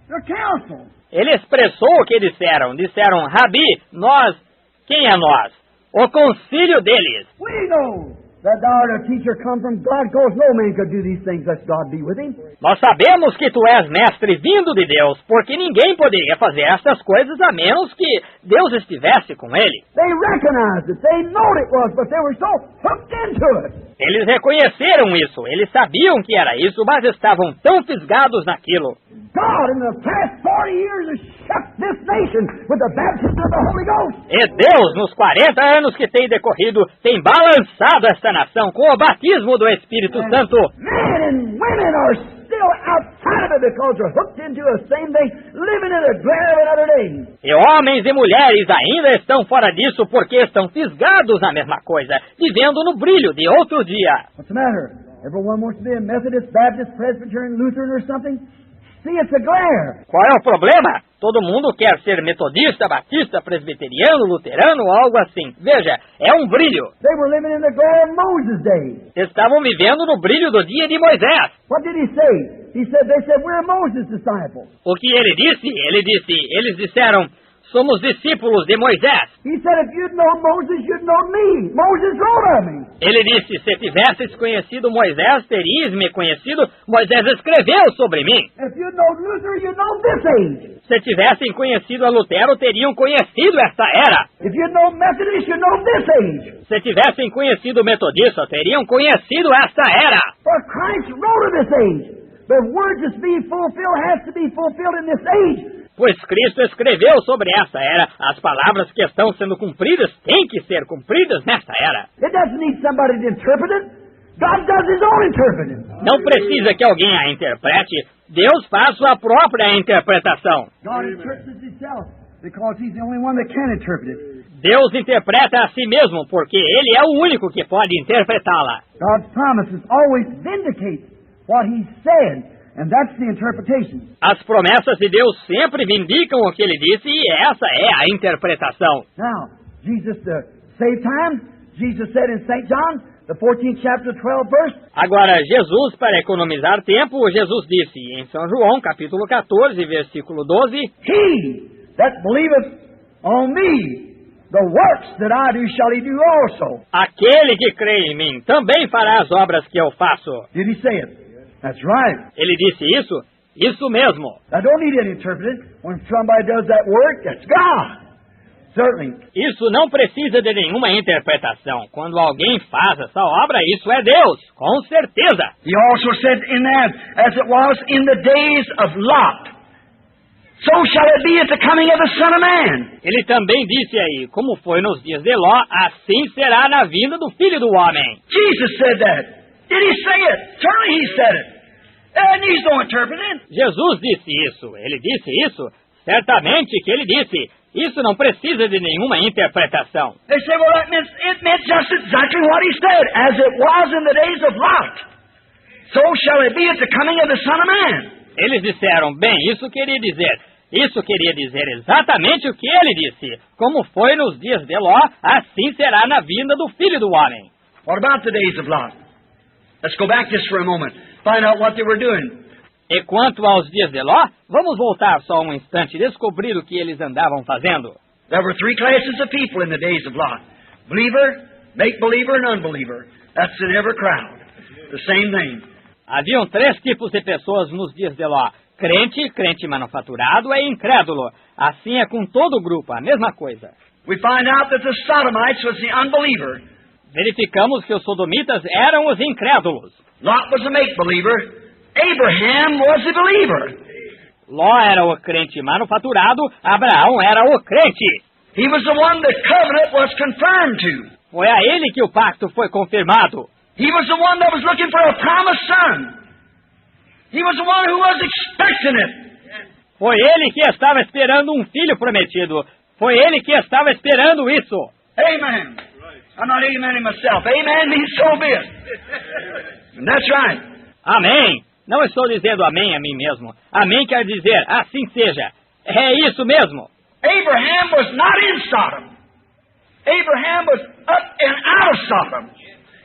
Their council. Ele expressou o que disseram. Disseram, Rabi, nós, quem é nós? O concílio deles. We know that thou art a teacher come from God, because no man could do these things lest God be with him. Nós sabemos que tu és mestre vindo de Deus, porque ninguém poderia fazer estas coisas a menos que Deus estivesse com ele. They recognized it, they knew it was, but they were so hooked into it. Eles reconheceram isso, eles sabiam que era isso, mas estavam tão fisgados naquilo. God in the past 40 years has shook this nation with the baptism of the Holy Ghost. E Deus, nos 40 anos que tem decorrido, tem balançado esta nação com o batismo do Espírito Santo. Men and women are still outside of it because they're hooked into the same thing, living in the glare of another day. E homens e mulheres ainda estão fora disso porque estão fisgados na mesma coisa, vivendo no brilho de outro dia. What's the matter? Everyone wants to be a Methodist, Baptist, Presbyterian, Lutheran or something? See, it's a glare. Qual é o problema? Todo mundo quer ser metodista, batista, presbiteriano, luterano, algo assim. Veja, é um brilho. They were living in the glare of Moses' day. Estavam vivendo no brilho do dia de Moisés. What did he say? They said, we're Moses' disciples. O que ele disse? Eles disseram, somos discípulos de Moisés. He said, if you'd known Moses, you'd known me. Moses wrote of me. Ele disse, se tivesses conhecido Moisés, terias me conhecido. Moisés escreveu sobre mim. If you'd known Luther, you'd known this age. Se tivessem conhecido a Lutero, teriam conhecido esta era. If you'd known Methodist, you'd known this age. Se tivessem conhecido Metodista, teriam conhecido esta era. For Christ wrote of this age. The word that's being fulfilled has to be fulfilled in this age. Pois Cristo escreveu sobre esta era. As palavras que estão sendo cumpridas têm que ser cumpridas nesta era. It doesn't need somebody to interpret it. God does His own interpreting. Não precisa que alguém a interprete. Deus faz sua própria interpretação. God interprets Himself because He's the only one that can interpret it. Deus interpreta a si mesmo porque Ele é o único que pode interpretá-la. God's promises always vindicate what He said. And that's the interpretation. As promessas de Deus sempre vindicam o que Ele disse e essa é a interpretação. Now, Jesus, to save time, Jesus said in St. John, the 14th chapter, 12th verse. Agora, Jesus, para economizar tempo, Jesus disse em São João, capítulo 14, versículo 12, He that believeth on me, the works that I do shall he do also. Aquele que crê em mim também fará as obras que eu faço. Did he say it? That's right. Ele disse isso? Isso mesmo. I don't need it interpreted. When somebody does that work, that's God. Certainly. Isso não precisa de nenhuma interpretação. Quando alguém faz essa obra, isso é Deus, com certeza. He also said in that, as it was in the days of Lot, so shall it be at the coming of the Son of Man. Ele também disse aí, como foi nos dias de Ló, assim será na vinda do Filho do Homem. Jesus said that. Did he say it? Certainly he said it. And he's no interpreting. Jesus disse isso. Ele disse isso. Certamente que ele disse. Isso não precisa de nenhuma interpretação. They say, well, it meant just exactly what he said. As it was in the days of Lot, so shall it be at the coming of the Son of Man. Eles disseram, bem, isso queria dizer exatamente o que ele disse. Como foi nos dias de Ló, assim será na vinda do Filho do Homem. What about the days of Lot? Let's go back just for a moment. Find out what they were doing. E quanto aos dias de Ló, vamos voltar só um instante e descobrir o que eles andavam fazendo. There were three classes of people in the days of Lot. Believer, make-believer, and unbeliever. That's in every crowd. The same thing. Haviam 3 tipos de pessoas nos dias de Ló. Crente, crente manufaturado e incrédulo. Assim é com todo o grupo, a mesma coisa. We find out that the Sodomites was the unbeliever. Verificamos que os sodomitas eram os incrédulos. Lot was a make-believer. Abraham was a believer. Ló era o crente manufaturado, Abraão era o crente. He was the one the covenant was confirmed to. Foi a ele que o pacto foi confirmado. He was the one that was looking for a promised son. He was the one who was expecting it. Foi ele que estava esperando um filho prometido. Foi ele que estava esperando isso. Amen. I'm not amening myself. Amen means so be it. And that's right. Amém. Não estou dizendo amém a mim mesmo. Amém quer dizer assim seja. É isso mesmo. Abraham was not in Sodom. Abraham was up and out of Sodom.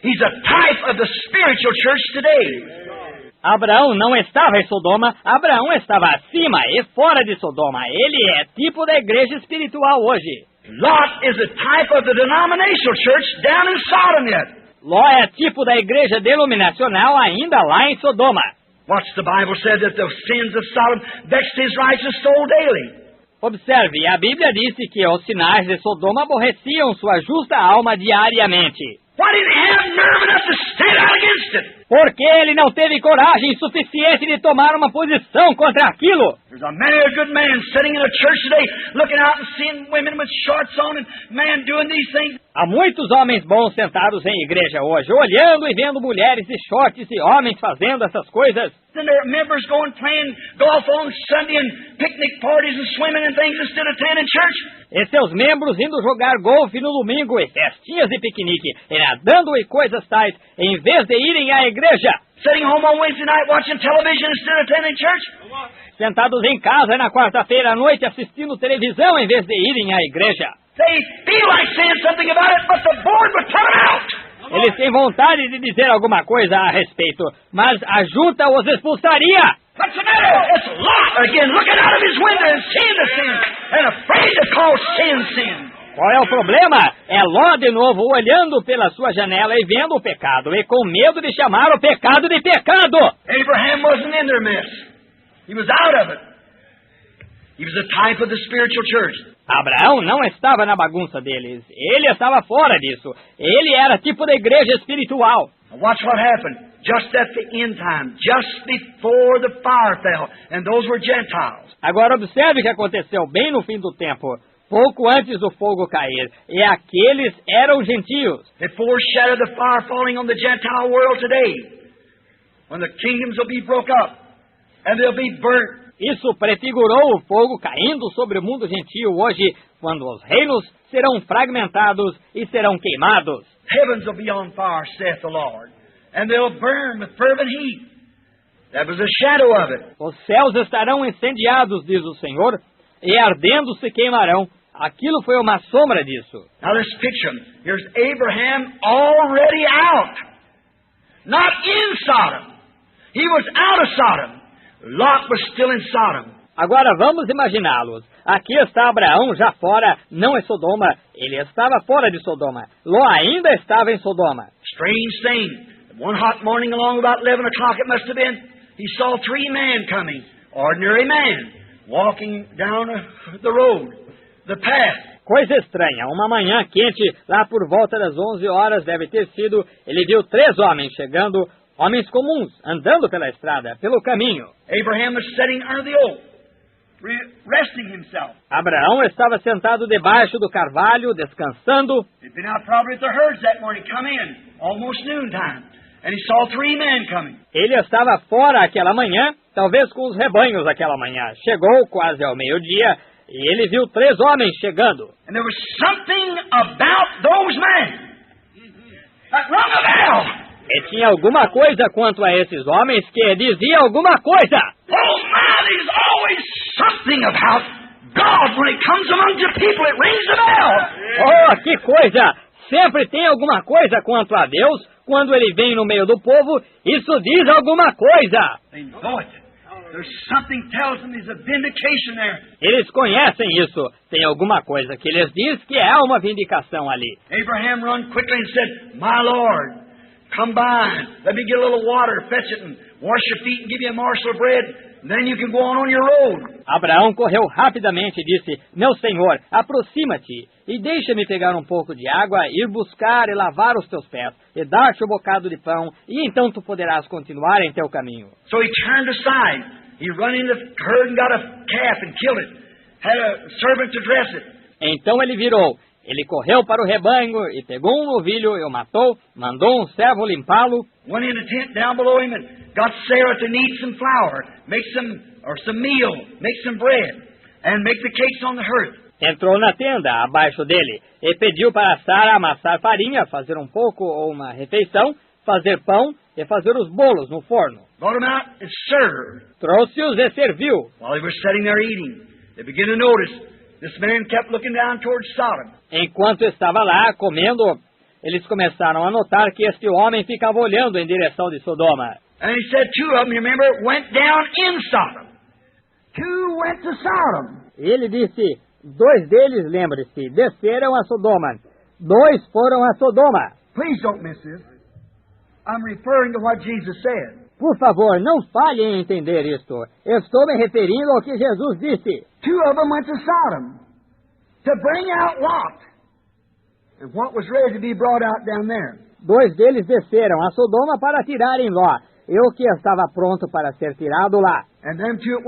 He's a type of the spiritual church today. Abraão não estava em Sodoma, Abraão estava acima e fora de Sodoma. Ele é tipo da igreja espiritual hoje. Lot is a type of the denominational church down in Sodom yet. Ló é tipo da igreja denominacional ainda lá em Sodoma. What's the Bible said that the sins of Sodom vexed his righteous soul daily? Observe, a Bíblia disse que os sinais de Sodoma aborreciam sua justa alma diariamente. Why didn't he have nerve enough to stand out against it? Porque ele não teve coragem suficiente de tomar uma posição contra aquilo. There's a many a good man sitting in a church today, looking out and seeing women with shorts on and men doing these things. Há muitos homens bons sentados em igreja hoje, olhando e vendo mulheres de shorts e homens fazendo essas coisas. And there are members going playing golf on Sunday and picnic parties and swimming and things instead of attending church. E seus membros indo jogar golfe no domingo e festinhas de piquenique, e nadando e coisas tais, em vez de irem à igreja. Sitting home on Wednesday night watching television instead of attending church. Sentados em casa na quarta-feira à noite assistindo televisão em vez de irem à igreja. They feel like saying something about it, but the board would put them out. Eles têm vontade de dizer alguma coisa a respeito, mas a junta os expulsaria. What's the matter? It's Lot again, looking out of his window and seeing the sin, and afraid to call sin sin. Qual é o problema? É Ló de novo olhando pela sua janela e vendo o pecado, e com medo de chamar o pecado de pecado. Abraham wasn't in their mess. He was out of it. He was a type of the spiritual church. Abraão não estava na bagunça deles. Ele estava fora disso. Ele era tipo da igreja espiritual. Now watch what happened just at the end time, just before the fire fell, and those were Gentiles. Agora observe o que aconteceu bem no fim do tempo, pouco antes do fogo cair. E aqueles eram gentios. It foreshadowed the fire falling on the Gentile world today, when the kingdoms will be broke up, and they'll be burnt. Isso prefigurou o fogo caindo sobre o mundo gentio hoje, quando os reinos serão fragmentados e serão queimados. Heavens will be on fire, saith the Lord, and they'll burn with fervent heat. That was a shadow of it. Os céus estarão incendiados, diz o Senhor, e ardendo se queimarão. Aquilo foi uma sombra disso. Now let's picture him. Here's Abraham already out. Not in Sodom. He was out of Sodom. Lot was still in Sodom. Agora vamos imaginá-los. Aqui está Abraão já fora, não em Sodoma. Ele estava fora de Sodoma. Ló ainda estava em Sodoma. Strange thing. One hot morning along about 11 o'clock it must have been, he saw three men coming. Ordinary man. Walking down the road. The path. Coisa estranha. Uma manhã quente, lá por volta das 11 horas deve ter sido, ele viu 3 homens chegando, homens comuns, andando pela estrada, pelo caminho. Abraham was sitting under the oak, resting himself. Abraão estava sentado debaixo do carvalho, descansando. He'd been out probably with the herds that morning, come in, almost noontime. And he saw three men coming. Ele estava fora aquela manhã, talvez com os rebanhos aquela manhã. Chegou quase ao meio-dia e ele viu 3 homens chegando. And there was something about those men that rung a bell. E tinha alguma coisa quanto a esses homens que dizia alguma coisa. Oh man, there's always something about God when it comes among the people. It rings a bell. Oh, que coisa! Sempre tem alguma coisa quanto a Deus. Quando ele vem no meio do povo, isso diz alguma coisa. They know it. There's something tells them there's a vindication there. Eles conhecem isso. Tem alguma coisa que lhes diz que há uma vindicação ali. Abraham run quickly and said, My Lord, come by. Let me get a little water, fetch it, and wash your feet and give you a morsel of bread. Then you can go on your road. Abraão correu rapidamente e disse, Meu senhor, aproxima-te e deixa-me pegar um pouco de água, ir buscar e lavar os teus pés, e dar-te um bocado de pão, e então tu poderás continuar em teu caminho. So he turned aside. He run in the herd and got a calf and killed it. Had a servant to dress it. Então ele virou. Ele correu para o rebanho e pegou um novilho e o matou, mandou um servo limpá-lo. Went in a tent down below him and got Sarah to knead some flour, make some meal, make some bread, and make the cakes on the hearth. Entrou na tenda abaixo dele e pediu para Sara amassar farinha, fazer um pouco ou uma refeição, fazer pão e fazer os bolos no forno. Brought him out and served. Trouxe-os e serviu. While he was sitting there eating, they began to notice this man kept looking down towards Sodom. Enquanto estava lá comendo, eles começaram a notar que este homem ficava olhando em direção de Sodoma. And he said 2 of them, you remember, went down in Sodom. 2 went to Sodom. Ele disse, 2 deles, lembre-se, desceram a Sodoma. 2 foram a Sodoma. Please don't miss this. I'm referring to what Jesus said. Por favor, não falhe em entender isto. Eu estou me referindo ao que Jesus disse. 2 of them went to Sodom to bring out Lot. And what was ready to be brought out down there? 2 deles desceram a Sodoma para tirarem Ló, e o que estava pronto para ser tirado lá. And them two that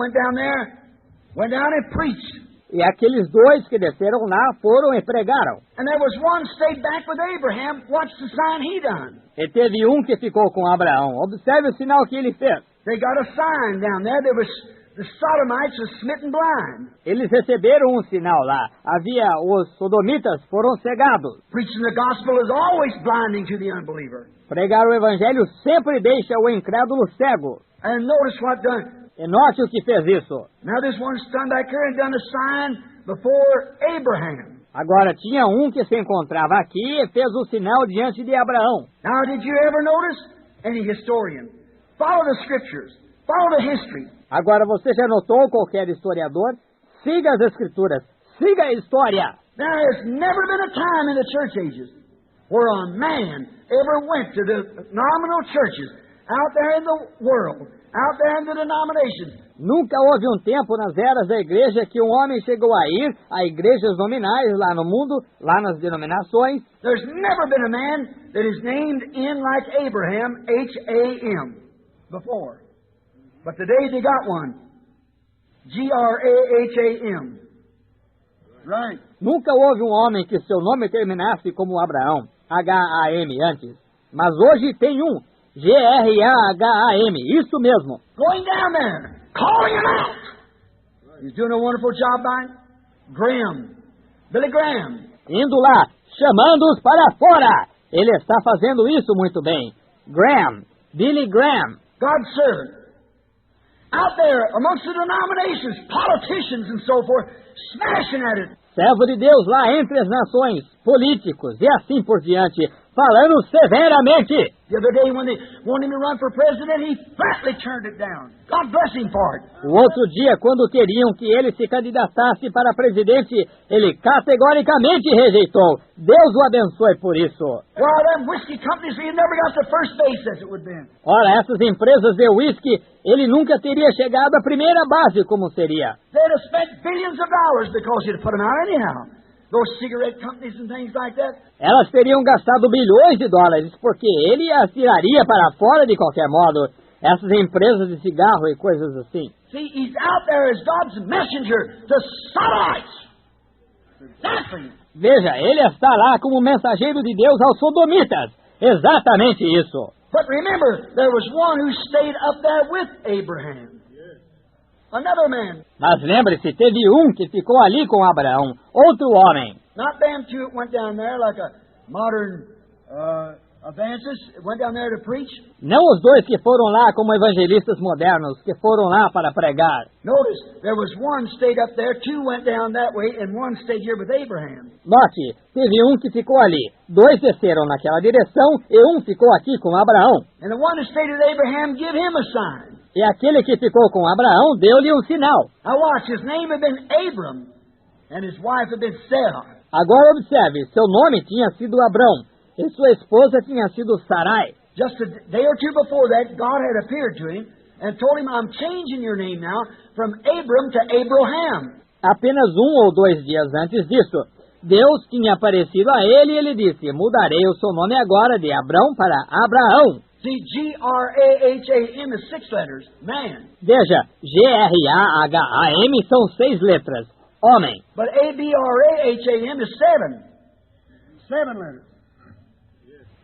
went down and preached. E aqueles 2 que desceram lá foram e pregaram. And there was one stayed back with Abraham. Watch the sign he done. E teve um que ficou com Abraão. Observe o sinal que ele fez. They got a sign down there. There was the Sodomites was smitten blind. Eles receberam um sinal lá. Os sodomitas foram cegados. Preaching the gospel is always blinding to the unbeliever. Pregar o evangelho sempre deixa o incrédulo cego. And notice what done. E note o que fez isso. Now this one stood back here and done a sign before Abraham. Agora tinha um que se encontrava aqui e fez o sinal diante de Abraão. Now did you ever notice? Any historian. Follow the scriptures. Follow the history. Agora você já notou, qualquer historiador? Siga as escrituras. Siga a história. There has never been a time in the church ages where a man ever went to the nominal churches out there in the world, out there in the denominations. Nunca houve um tempo nas eras da igreja que um homem chegou a ir a igrejas nominais lá no mundo, lá nas denominações. There's never been a man that is named in like Abraham, H-A-M, before. But today they got one. G-R-A-H-A-M. Right. Nunca houve um homem que seu nome terminasse como Abraão, H-A-M antes. Mas hoje tem um, G-R-A-H-A-M, isso mesmo. Going down there, calling him out. He's doing a wonderful job by Graham, Billy Graham. Indo lá, chamando-os para fora. Ele está fazendo isso muito bem. Graham, Billy Graham. God served. Out there amongst the denominations, politicians and so forth, smashing at it. Servo de Deus lá entre as nações, políticos e assim por diante, falando severamente. The other day when they wanted him to run for president, he flatly turned it down. God bless him for it. O outro dia, quando queriam que ele se candidatasse para presidente, ele categoricamente rejeitou. Deus o abençoe por isso. Well, them whiskey companies, he never got to first base as it would be. Ora, essas empresas de whisky, ele nunca teria chegado à primeira base como seria. They'd have spent billions of dollars because he'd have put them out anyhow. Those cigarette companies and things like that. Elas teriam gastado bilhões de dólares, porque ele as tiraria para fora de qualquer modo. Essas empresas de cigarro e coisas assim. See, he's out there as God's messenger to Sodomites. Exactly. Veja, ele está lá como mensageiro de Deus aos sodomitas. Exatamente isso. But remember, there was one who stayed up there with Abraham. Another man. Mas lembre-se, teve um que ficou ali com Abraão, outro homem. Not them two that went down there like a modern evangelist, went down there to preach. Não os 2 que foram lá como evangelistas modernos, que foram lá para pregar. Notice, there was one stayed up there, 2 went down that way, and one stayed here with Abraham. Note, teve um que ficou ali, 2 desceram naquela direção e um ficou aqui com Abraão. And the one that stayed with Abraham, give him a sign. E aquele que ficou com Abraão deu-lhe um sinal. Now watch, his name had been Abram, and his wife had been Sarah. Agora observe, seu nome tinha sido Abrão, e sua esposa tinha sido Sarai. Just a day or two before that, God had appeared to him and told him, I'm changing your name now from Abram to Abraham. Apenas 1 ou 2 dias antes disso, Deus tinha aparecido a ele e ele disse, mudarei o seu nome agora de Abrão para Abraão. See, G-R-A-H-A-M is 6 letters, man. Veja, G-R-A-H-A-M são 6 letras, homem. But A-B-R-A-H-A-M is 7. 7 letters.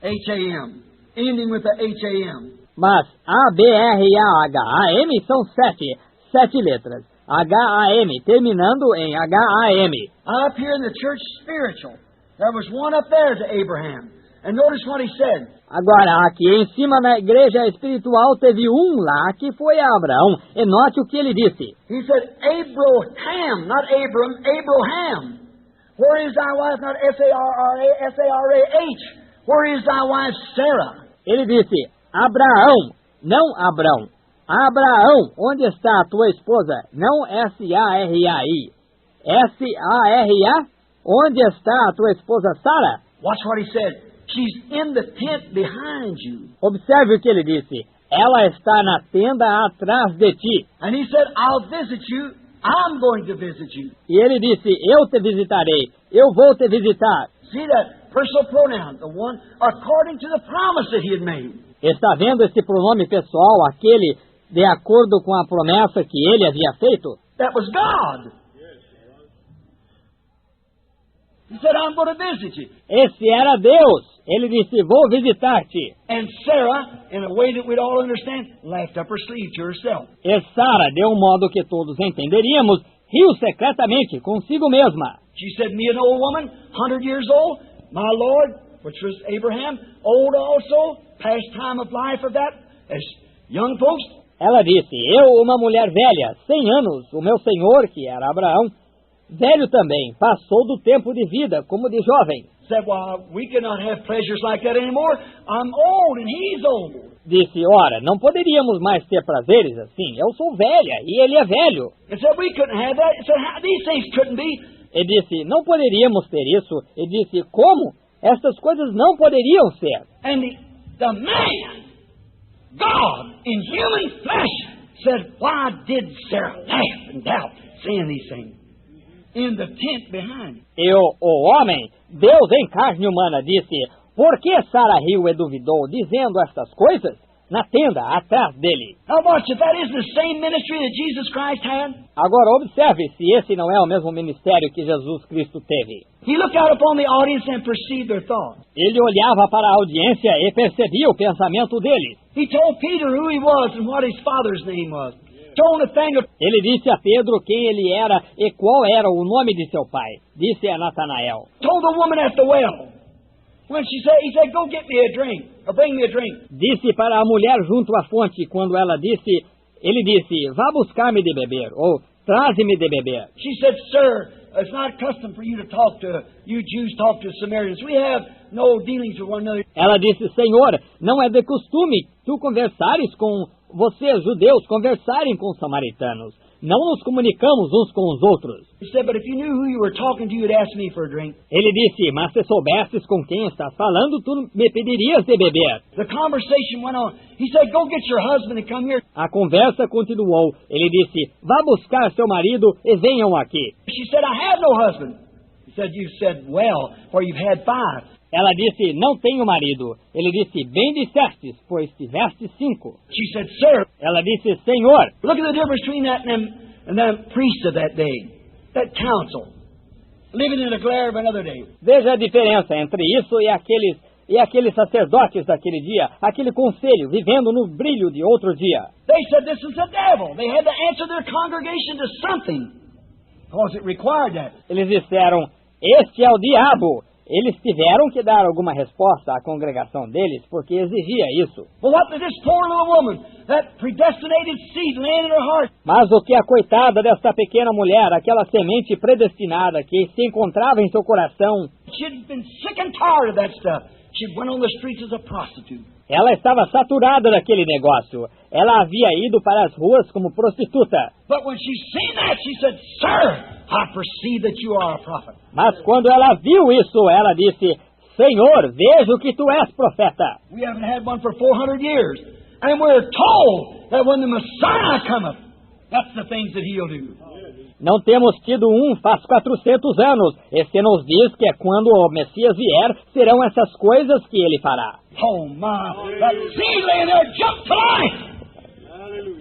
H-A-M. Ending with the H-A-M. Mas A-B-R-A-H-A-M são 7 letras. H-A-M, terminando em H-A-M. Up here in the church spiritual, there was one up there to Abraham. And notice what he said. Agora, aqui em cima na igreja espiritual teve um lá que foi a Abraão. E note o que ele disse. He said, Abraham, not Abram, Abraham. Where is thy wife? Not S-A-R-R-A, S-A-R-A-H. Where is thy wife Sarah? Ele disse, Abraão, não Abrão. Abraão, onde está a tua esposa? Não S-A-R-A-I. S-A-R-A, onde está a tua esposa Sara? Watch what he said. She's in the tent behind you. Observe o que ele disse. Ela está na tenda atrás de ti. And he said, I'll visit you. I'm going to visit you. E ele disse, eu te visitarei. Eu vou te visitar. See that personal pronoun, the one according to the promise that he had made. Está vendo esse pronome pessoal, aquele de acordo com a promessa que ele havia feito? That was God. He said, I'm going to visit you. Esse era Deus. Ele disse, vou visitar-te. And Sarah, in a way that we'd all understand, laughed up her sleeve to herself. E Sara, de um modo que todos entenderíamos, riu secretamente consigo mesma. She said, me an old woman, 100 years old, my Lord, which was Abraham, old also, past time of life of that, as young folks. Ela disse, eu, uma mulher velha, 100 anos, o meu senhor, que era Abraão, velho também, passou do tempo de vida como de jovem. Said, well, we cannot have pleasures like that anymore. I'm old and he's old. Disse, ora, não poderíamos mais ter prazeres assim. Eu sou velha e ele é velho. And said, we couldn't have that. Said, these things couldn't be. Ele disse, não poderíamos ter isso. Ele disse, como? Estas coisas não poderiam ser. And the man, God, in human flesh, said, why did Sarah laugh and doubt, saying these things? In the tent behind. E o homem, Deus em carne humana, disse, por que Sara riu e duvidou, dizendo estas coisas? Na tenda, atrás dele. Now watch, if that is the same ministry that Jesus Christ had. Agora observe se esse não é o mesmo ministério que Jesus Cristo teve. He looked out upon the audience and perceived their thoughts. Ele olhava para a audiência e percebia o pensamento deles. He told Peter who he was and what his father's name was. Told Nathanael. Ele disse a Pedro quem ele era e qual era o nome de seu pai. Disse a Natanael. Told the woman at the well. When he said, go get me a drink, or bring me a drink. Disse para a mulher junto à fonte, quando ela disse, ele disse, vá buscar-me de beber, ou traze-me de beber. She said, sir, it's not custom for you to talk to, you Jews talk to Samaritans. We have no dealings with one another. Ela disse, Senhor, não é de costume tu conversares com vocês, judeus, conversarem com os samaritanos. Não nos comunicamos uns com os outros. He said, but if you knew who you were talking to, you'd ask me for a drink. Ele disse, mas se soubesses com quem estás falando, tu me pedirias de beber. The conversation went on. He said, go get your husband and come here. A conversa continuou. Ele disse, vá buscar seu marido e venham aqui. She said, I have no husband. He said, you said, well, for you've had 5. Ela disse, não tenho marido. Ele disse, bem dissestes, pois tiveste 5. She said, sir. Ela disse, Senhor. Look at the difference between that and them priests of that day. That council. Living in the glare of another day. Veja a diferença entre isso e aqueles sacerdotes daquele dia, aquele conselho, vivendo no brilho de outro dia. They said this is the devil. They had to answer their congregation to something. Because it required that. Eles disseram, este é o diabo. Eles tiveram que dar alguma resposta à congregação deles, porque exigia isso. Well, what did this poor little woman, that predestinated seed land in her heart? Mas o que a coitada desta pequena mulher, aquela semente predestinada que se encontrava em seu coração, She'd been sick and tired of that stuff. She went on the streets as a prostitute. ela estava saturada daquele negócio. Ela havia ido para as ruas como prostituta. But when she seen that, she said, Sir, I perceive that you are a prophet. Mas quando ela viu isso, ela disse, Senhor, vejo que tu és profeta. We haven't had one for 400 years. And we're told that when the Messiah cometh, that's the things that he'll do. Não temos tido faz 400 anos. E se nos diz que é quando o Messias vier, serão essas coisas que ele fará. Oh my, that seed laying there jumped to life.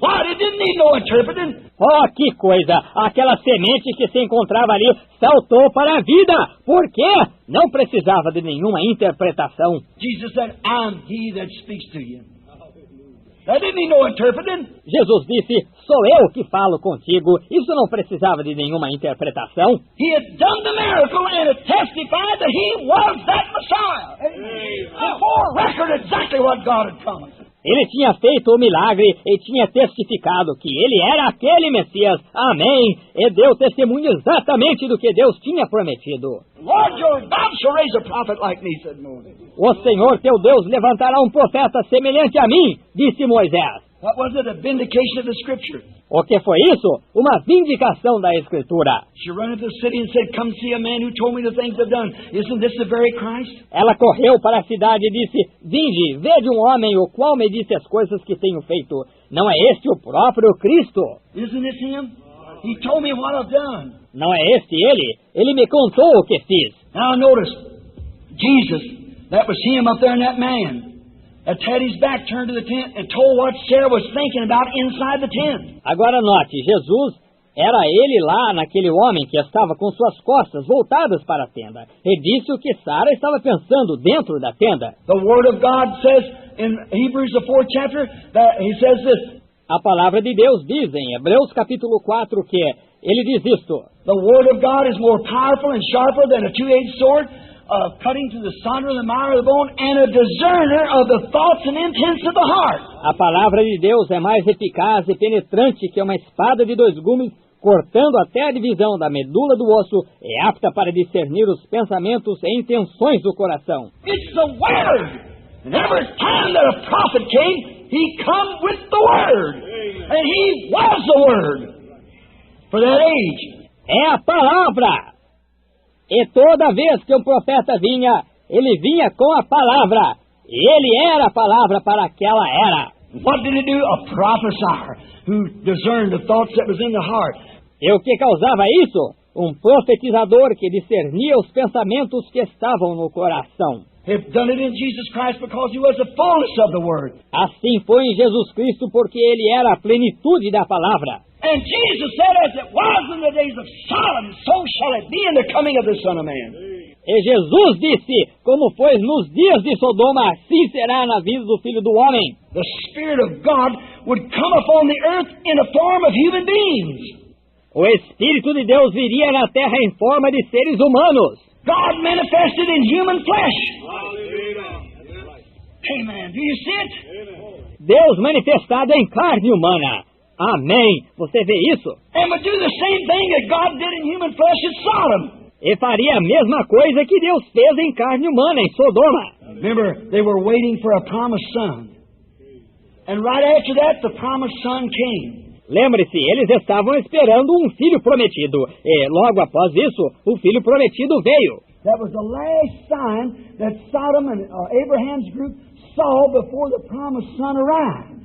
Why, it didn't need no interpreting. Oh, que coisa! Aquela semente que se encontrava ali saltou para a vida. Por quê? Não precisava de nenhuma interpretação. Jesus said, I'm he that speaks to you. That didn't need no interpreting. Jesus disse, sou eu que falo contigo. Isso não precisava de nenhuma interpretação. He had done the miracle and it testified that he was that Messiah. Before record exactly what God had promised. Ele tinha feito o milagre e tinha testificado que ele era aquele Messias. Amém. E deu testemunho exatamente do que Deus tinha prometido. Lord your God shall raise a prophet like me, said Moses. O Senhor teu Deus levantará um profeta semelhante a mim, disse Moisés. What was it? A vindication of the Scripture. O que foi isso? Uma vindicação da Escritura. She ran into the city and said, come see a man who told me the things I've done. Isn't this the very Christ? Ela correu para a cidade e disse, vinde, vede um homem o qual me disse as coisas que tenho feito. Não é este o próprio Cristo? Isn't this him? He told me what I've done. Não é este ele? Ele me contou o que fiz. Now notice, Jesus, that was him up there in that man, that had his back turned to the tent and told what Sarah was thinking about inside the tent. Agora note, Jesus era ele lá naquele homem que estava com suas costas voltadas para a tenda. E disse o que Sara estava pensando dentro da tenda. The Word of God says in Hebrews, the 4th chapter, that he says this. A palavra de Deus diz em Hebreus capítulo 4 que ele diz isto. The Word of God is more powerful and sharper than a two-edged sword, cutting to the sunder and the marrow of the bone, and a discerner of the thoughts and intents of the heart. A palavra de Deus é mais eficaz e penetrante que uma espada de dois gumes, cortando até a divisão da medula do osso, é apta para discernir os pensamentos e intenções do coração. It's the Word! And every time that a prophet came, he come with the Word. And he was the Word for that age. É a palavra! E toda vez que um profeta vinha, ele vinha com a palavra. Ele era a palavra para aquela era. What did he do? A prophesier who discerned the thoughts that was in the heart. E o que causava isso? Um profetizador que discernia os pensamentos que estavam no coração. He'd done it in Jesus Christ because he was the fullness of the Word. Assim foi em Jesus Cristo porque ele era a plenitude da palavra. And Jesus said, as it was in the days of Sodom, so shall it be in the coming of the Son of Man. E Jesus disse, como foi nos dias de Sodoma, assim será na vida do Filho do Homem. The Spirit of God would come upon the earth in a form of human beings. O Espírito de Deus viria na terra em forma de seres humanos. God manifested in human flesh. Amen. Do you see it? Deus manifestado em carne humana. Amém. Você vê isso? And would do the same thing that God did in human flesh at Sodom. E faria a mesma coisa que Deus fez em carne humana em Sodoma. Remember, they were waiting for a promised son. And right after that, the promised son came. Lembre-se, eles estavam esperando um filho prometido. E logo após isso, o filho prometido veio. That was the last sign that Sodom and Abraham's group saw before the promised son arrived.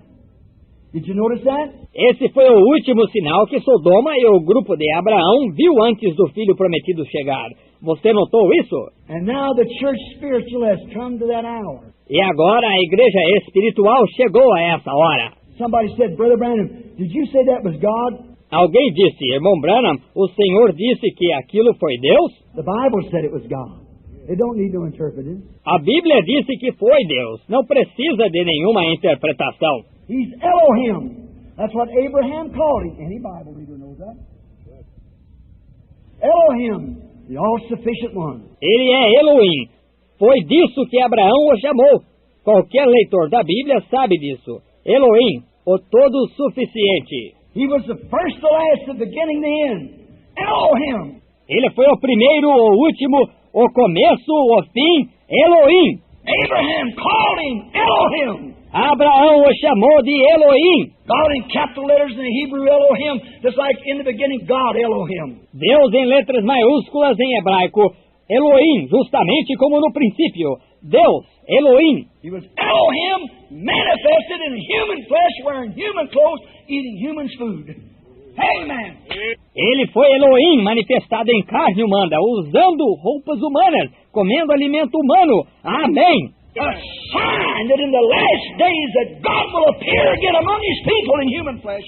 Did you notice that? Esse foi o último sinal que Sodoma e o grupo de Abraão viu antes do filho prometido chegar. Você notou isso? And now the church spiritual has come to that hour. E agora a igreja espiritual chegou a essa hora. Somebody said, Brother Branham, did you say that was God? Alguém disse, irmão Branham, o Senhor disse que aquilo foi Deus? The Bible said it was God. They don't need no interpreting. A Bíblia disse que foi Deus. Não precisa de nenhuma interpretação. He's Elohim. That's what Abraham called him. Any Bible reader knows that. Elohim, the all-sufficient one. Ele é Elohim. Foi disso que Abraão o chamou. Qualquer leitor da Bíblia sabe disso. Elohim, o todo-suficiente. He was the first, the last, the beginning, the end. Elohim. Ele foi o primeiro, o último, o começo, o fim. Elohim. Abraham called him Elohim. Abraão o chamou de Elohim. God in capital letters in the Hebrew Elohim, just like in the beginning God Elohim. Deus em letras maiúsculas em hebraico. Elohim, justamente como no princípio. Deus, Elohim. He was Elohim manifested in human flesh, wearing human clothes, eating human food. Amen. Ele foi Elohim manifestado em carne humana, usando roupas humanas, comendo alimento humano. Amém. A sign that in the last days that God will appear again among His people in human flesh.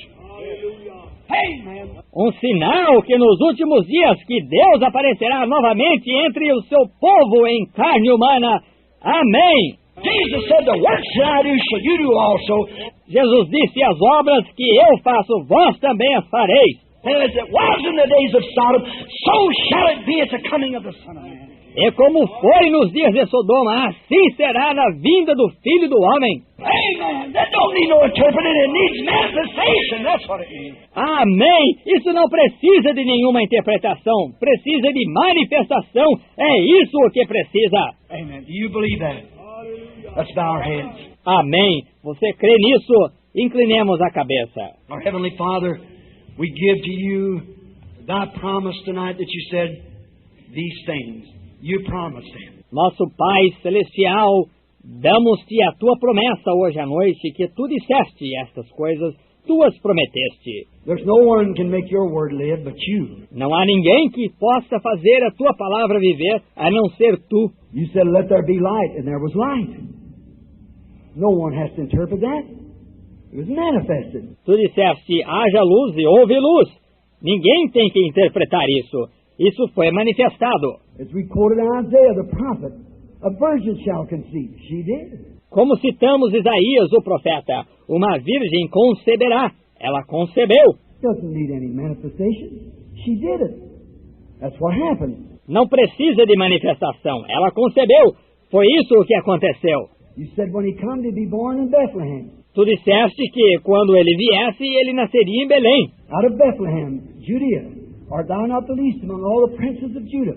Amen. Um sinal que nos últimos dias que Deus aparecerá novamente entre o seu povo em carne humana. Amém. Jesus said, "The works that I do shall you do also." Jesus disse, as obras que eu faço, vós também as fareis. And as it was in the days of Sodom, so shall it be at the coming of the Son of Man. E como foi nos dias de Sodoma, assim será na vinda do Filho do Homem. Amen. That don't need no interpreting. It needs manifestation. That's what it needs. Amém. Isso não precisa de nenhuma interpretação. Precisa de manifestação. É isso o que precisa. Amen. Do you believe that? Let's bow our heads. Amém. Você crê nisso? Inclinemos a cabeça. Our Heavenly Father, we give to you thy promise tonight that you said these things. You promised them. Nosso Pai Celestial, damos-te a tua promessa hoje à noite que tu disseste estas coisas tu as prometeste. There's no one can make your word live but you. Não há ninguém que possa fazer a tua palavra viver, a não ser tu. You said, let there be light, and there was light. No one has to interpret that. It was manifested. Tu disseste, haja luz e houve luz. Ninguém tem que interpretar isso. Isso foi manifestado. As we quoted Isaiah the prophet, a virgin shall conceive. She did. Como citamos Isaías, o profeta, uma virgem conceberá. Ela concebeu. Doesn't need any manifestation. She did it. That's what happened. Não precisa de manifestação. Ela concebeu. Foi isso o que aconteceu. You said when he come to be born in Bethlehem. Tu disseste que quando ele viesse, ele nasceria em Belém. Out of Bethlehem, Judea, art thou not the least among all the princes of Judah,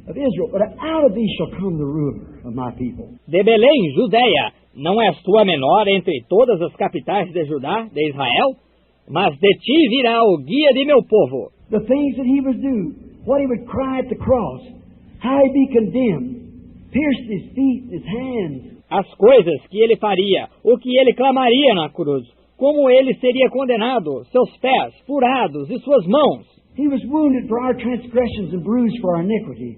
of Israel, but out of thee shall come the ruler of my people. De Belém, Judeia, não és tu a menor entre todas as capitais de Judá, de Israel? Mas de ti virá o guia de meu povo. The things that he would do, what he would cry at the cross, how he'd be condemned, pierced his feet, his hands. As coisas que ele faria, o que ele clamaria na cruz, como ele seria condenado, seus pés furados e suas mãos. He was wounded for our transgressions and bruised for our iniquity.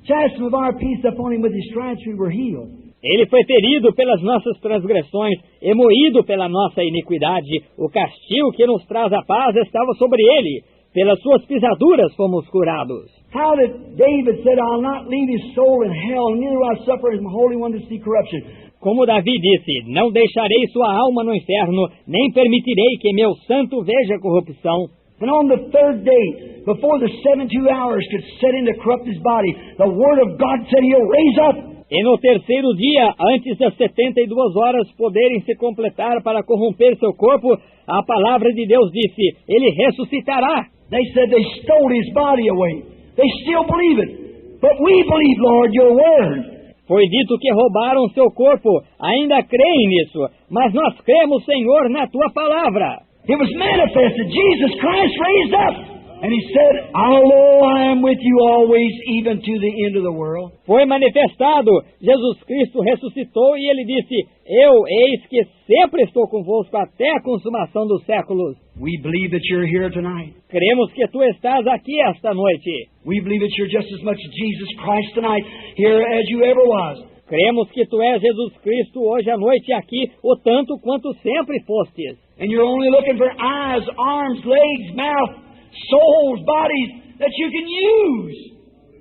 Chastisement of our peace upon him, with his stripes we were healed. Ele foi ferido pelas nossas transgressões e moído pela nossa iniquidade. O castigo que nos traz a paz estava sobre ele. Pelas suas pisaduras fomos curados. How that David said, I'll not leave his soul in hell, neither will I suffer his Holy One to see corruption. Como Davi disse, não deixarei sua alma no inferno, nem permitirei que meu santo veja corrupção. And on the third day, before the 72 hours could set in to corrupt his body, the Word of God said he'll raise up. E no terceiro dia, antes das 72 horas poderem se completar para corromper seu corpo, a palavra de Deus disse, ele ressuscitará. They said they stole his body away. They still believe it. But we believe, Lord, your word. Foi dito que roubaram seu corpo. Ainda creem nisso. Mas nós cremos, Senhor, na tua palavra. It was manifested. Jesus Christ raised up. And he said, Although I am with you always, even to the end of the world. Foi manifestado. Jesus Cristo ressuscitou e ele disse, eu, eis que sempre estou convosco até a consumação dos séculos. We believe that you're here tonight. Cremos que tu estás aqui esta noite. We believe that you're just as much Jesus Christ tonight here as you ever was. Cremos que tu és Jesus Cristo hoje à noite aqui, o tanto quanto sempre fostes. And you're only looking for eyes, arms, legs, mouth, souls, bodies that you can use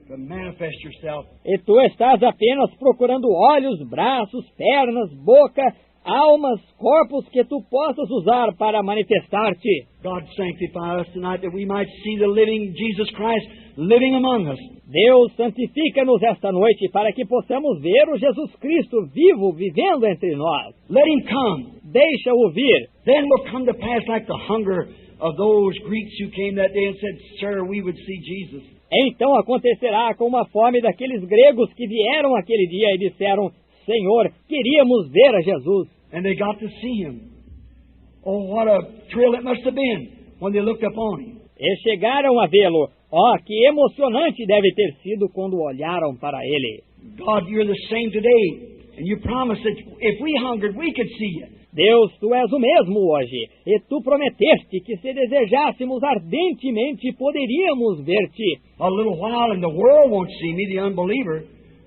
to manifest yourself. E tu estás apenas procurando olhos, braços, pernas, boca, almas, corpos que tu possas usar para manifestar-te. God sanctify us tonight that we might see the living Jesus Christ living among us. Deus santifica-nos esta noite para que possamos ver o Jesus Cristo vivo, vivendo entre nós. Let him come. Deixa-o vir. Then will come to pass like the hunger of those Greeks who came that day and said, Sir, we would see Jesus. Então acontecerá como a fome daqueles gregos que vieram aquele dia e disseram, Senhor, queríamos ver a Jesus. And they got to see him. Oh, what a thrill it must have been when they looked upon him. E chegaram a vê-lo. Oh, que emocionante deve ter sido quando olharam para ele. God, you're the same today. And you promised that if we hungered, we could see you. Deus, tu és o mesmo hoje. E tu prometeste que se desejássemos ardentemente, poderíamos ver-te. A little while and the world won't see me, the unbeliever.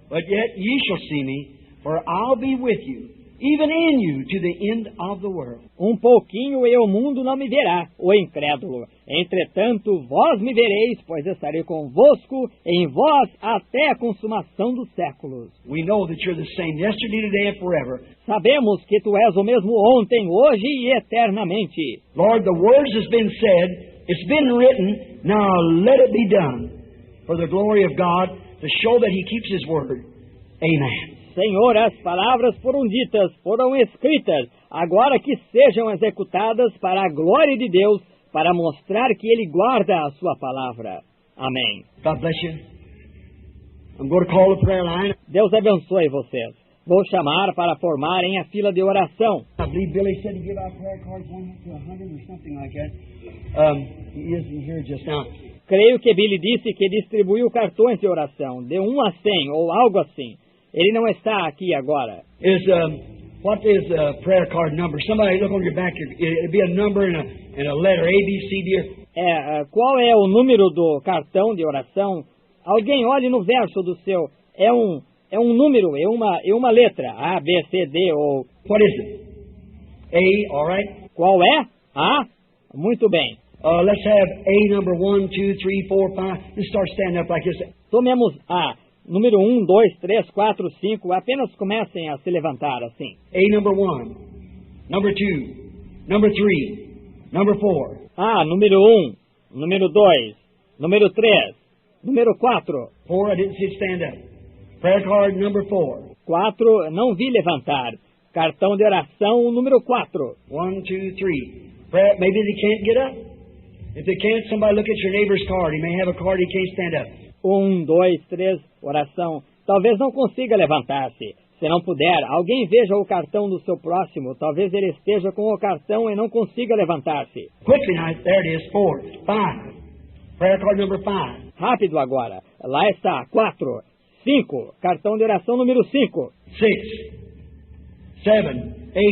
But yet ye shall see me, for I'll be with you, even in you, to the end of the world. Pouquinho e o mundo não me verá, o incrédulo. Entretanto, vós me vereis, pois estarei convosco, em vós, até a consumação dos séculos. We know that you're the same yesterday, today, and forever. Sabemos que tu és o mesmo ontem, hoje e eternamente. Lord, the words has been said, it's been written, now let it be done, for the glory of God, to show that He keeps His word. Amen. Senhor, as palavras foram ditas, foram escritas, agora que sejam executadas para a glória de Deus, para mostrar que Ele guarda a sua palavra. Amém. God bless you. I'm going to call the prayer line. Deus abençoe vocês. Vou chamar para formarem a fila de oração. I believe Billy said he gave out prayer cards 1 to 100 or something like that. He isn't here just now. Creio que Billy disse que distribuiu cartões de oração, de 1 a 100 ou algo assim. Ele não está aqui agora. Is what is a prayer card number? Somebody look on your back. It'd be a number and a letter, A, B, C, D. Qual é o número do cartão de oração? Alguém olhe no verso do seu. É um número, é uma letra. A, B, C, D ou... What is it? A, all right? Qual é? A? Muito bem. Let's have A number 1, 2, 3, 4, 5. Just start standing up like this. Tomemos A. Número 1, 2, 3, 4, 5. Apenas comecem a se levantar assim. A number 1, number 2, number 3, number 4. A, número 1, número 2, número 3, número 4. 4, I didn't see it stand up. Prayer card number 4. 4, não vi levantar. Cartão de oração número 4. 1, 2, 3. Maybe they can't get up. If they can't, somebody look at your neighbor's card. He may have a card he can't stand up. 1, 2, 3, oração. Talvez não consiga levantar-se. Se não puder, alguém veja o cartão do seu próximo. Talvez ele esteja com o cartão e não consiga levantar-se. Quickly now, there it is, 4, 5. Prayer card number 5. Rápido agora. Lá está, 4, 5. Cartão de oração número 5. 6, 7, 8,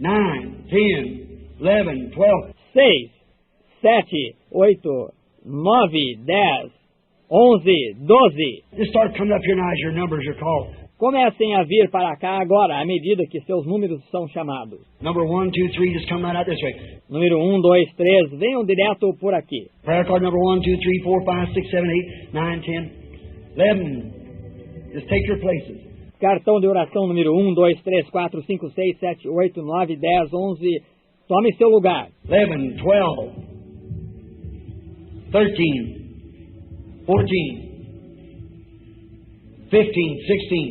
9, 10, 11, 12. 6, 7, 8, 9, 10, 11, 12. Just start coming up here now as your numbers are called. Comecem a vir para cá agora, à medida que seus números são chamados. Number 1, 2, 3, just come right out this way. Número 1, 2, 3, venham direto por aqui. Prayer card number 1, 2, 3, 4, 5, 6, 7, 8, 9, 10, 11. Just take your places. Cartão de oração número 1, 2, 3, 4, 5, 6, 7, 8, 9, 10, 11. Tome seu lugar. 11, 12, 13, 14, 15, 16, 17,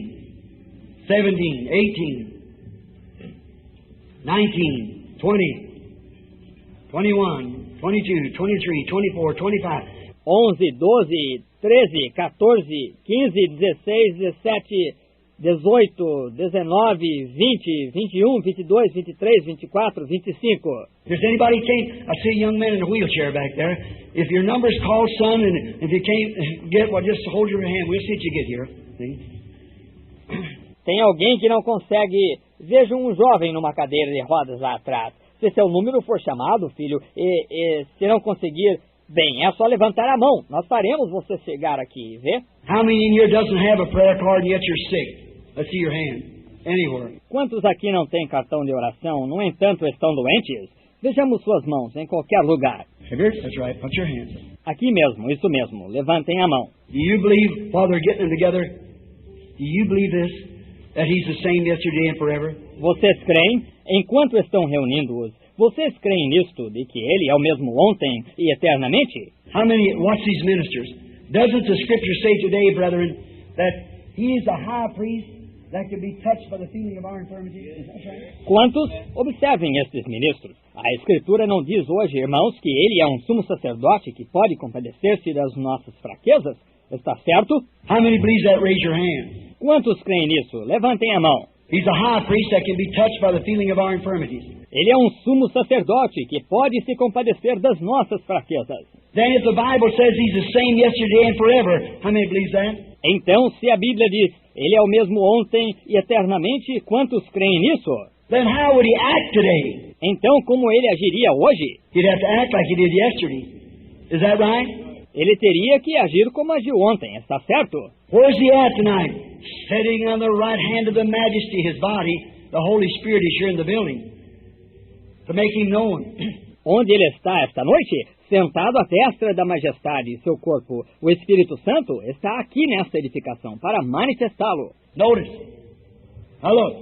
18, 19, 20, 21, 22, 23, 24, 25. 11, 12, 13, 14, 15, 16, 17, 18, 19, 20, 21, 22, 23, 24, 25. If there's anybody who can't, I see a young man in a wheelchair back there. If your number's called, son, and if you can't get, well, just hold your hand. We'll see if you get here. See? Tem alguém que não consegue. Veja um jovem numa cadeira de rodas lá atrás. Se seu número for chamado, filho, e se não conseguir, bem, é só levantar a mão. Nós faremos você chegar aqui, vê? How many in here doesn't have a prayer card yet you're sick? Let's see your hand. Anywhere. Quantos aqui não têm cartão de oração, no entanto estão doentes? Vejamos suas mãos em qualquer lugar. That's right. Put your hands up. Aqui mesmo, isso mesmo. Levantem a mão. Do you believe, while they're getting them together, do you believe this? That He's the same yesterday and forever? Vocês creem? Enquanto estão reunindo-os, vocês creem nisto, de que Ele é o mesmo ontem e eternamente? How many, watch these ministers. Doesn't the Scripture say today, brethren, that He is a high priest that can be touched by the feeling of our infirmity? Is that right? Quantos? Observem estes ministros. A Escritura não diz hoje, irmãos, que Ele é um sumo sacerdote que pode compadecer-se das nossas fraquezas? Está certo? How many believe that? Raise your hand. Quantos creem nisso? Levantem a mão. He's a high priest that can be touched by the feeling of our infirmities. Ele é um sumo sacerdote que pode se compadecer das nossas fraquezas. Then if the Bible says He's the same yesterday and forever, how many believes that? Então, se a Bíblia diz, Ele é o mesmo ontem e eternamente, quantos creem nisso? Then how would He act today? Então, como Ele agiria hoje? He'd have to act like He did yesterday. Is that right? Ele teria que agir como agiu ontem, está certo? Where's He at tonight? Sitting on the right hand of the Majesty, His body. The Holy Spirit is here in the building to make Him known. Onde Ele está esta noite? Sentado à destra da majestade, seu corpo. O Espírito Santo está aqui nesta edificação para manifestá-lo. Notice. Now look.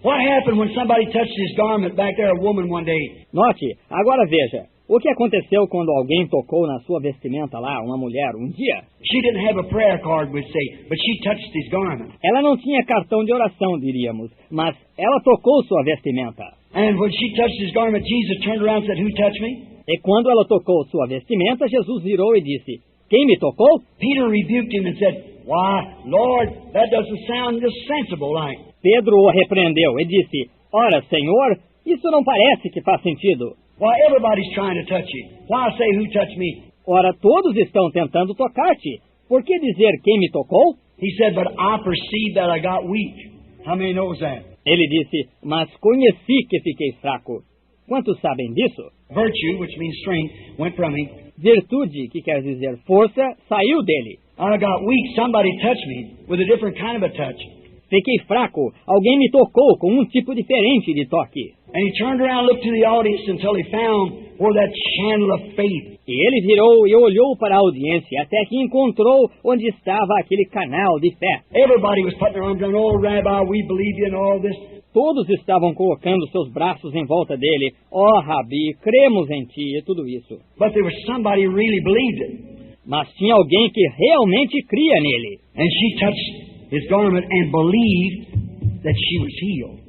What happened when somebody touched His garment back there, a woman one day? Note, agora veja. O que aconteceu quando alguém tocou na sua vestimenta lá, uma mulher, um dia? She didn't have a prayer card, we'd say, but she touched His garment. Ela não tinha cartão de oração, diríamos, mas ela tocou sua vestimenta. And when she touched His garment, Jesus turned around and said, "Who touched me?" E quando ela tocou sua vestimenta, Jesus virou e disse, quem me tocou? Peter rebuked him and said, "Why, Lord, that doesn't sound just sensible like." Pedro o repreendeu e disse, ora, Senhor, isso não parece que faz sentido. Why, everybody's trying to touch you. Why say, "Who touched me?" Ora, todos estão tentando tocar-te. Por que dizer quem me tocou? He said, "But I perceived that I got weak." How many knows that? Ele disse, mas conheci que fiquei fraco. Quantos sabem disso? Virtue, which means strength, went from me. Virtude, que quer dizer força, saiu dele. I got weak. Somebody touched me with a different kind of a touch. Fiquei fraco. Alguém me tocou com um tipo diferente de toque. And he turned around and looked to the audience until he found where that channel of faith. E ele virou e olhou para a audiência até que encontrou onde estava aquele canal de fé. Everybody was putting their arms around, oh, Rabbi, we believe you and all this. Todos estavam colocando seus braços em volta dele. Oh, Rabi, cremos em ti e tudo isso. But there was somebody who really believed it. Mas tinha alguém que realmente cria nele. And she touched his garment and believed that she was healed.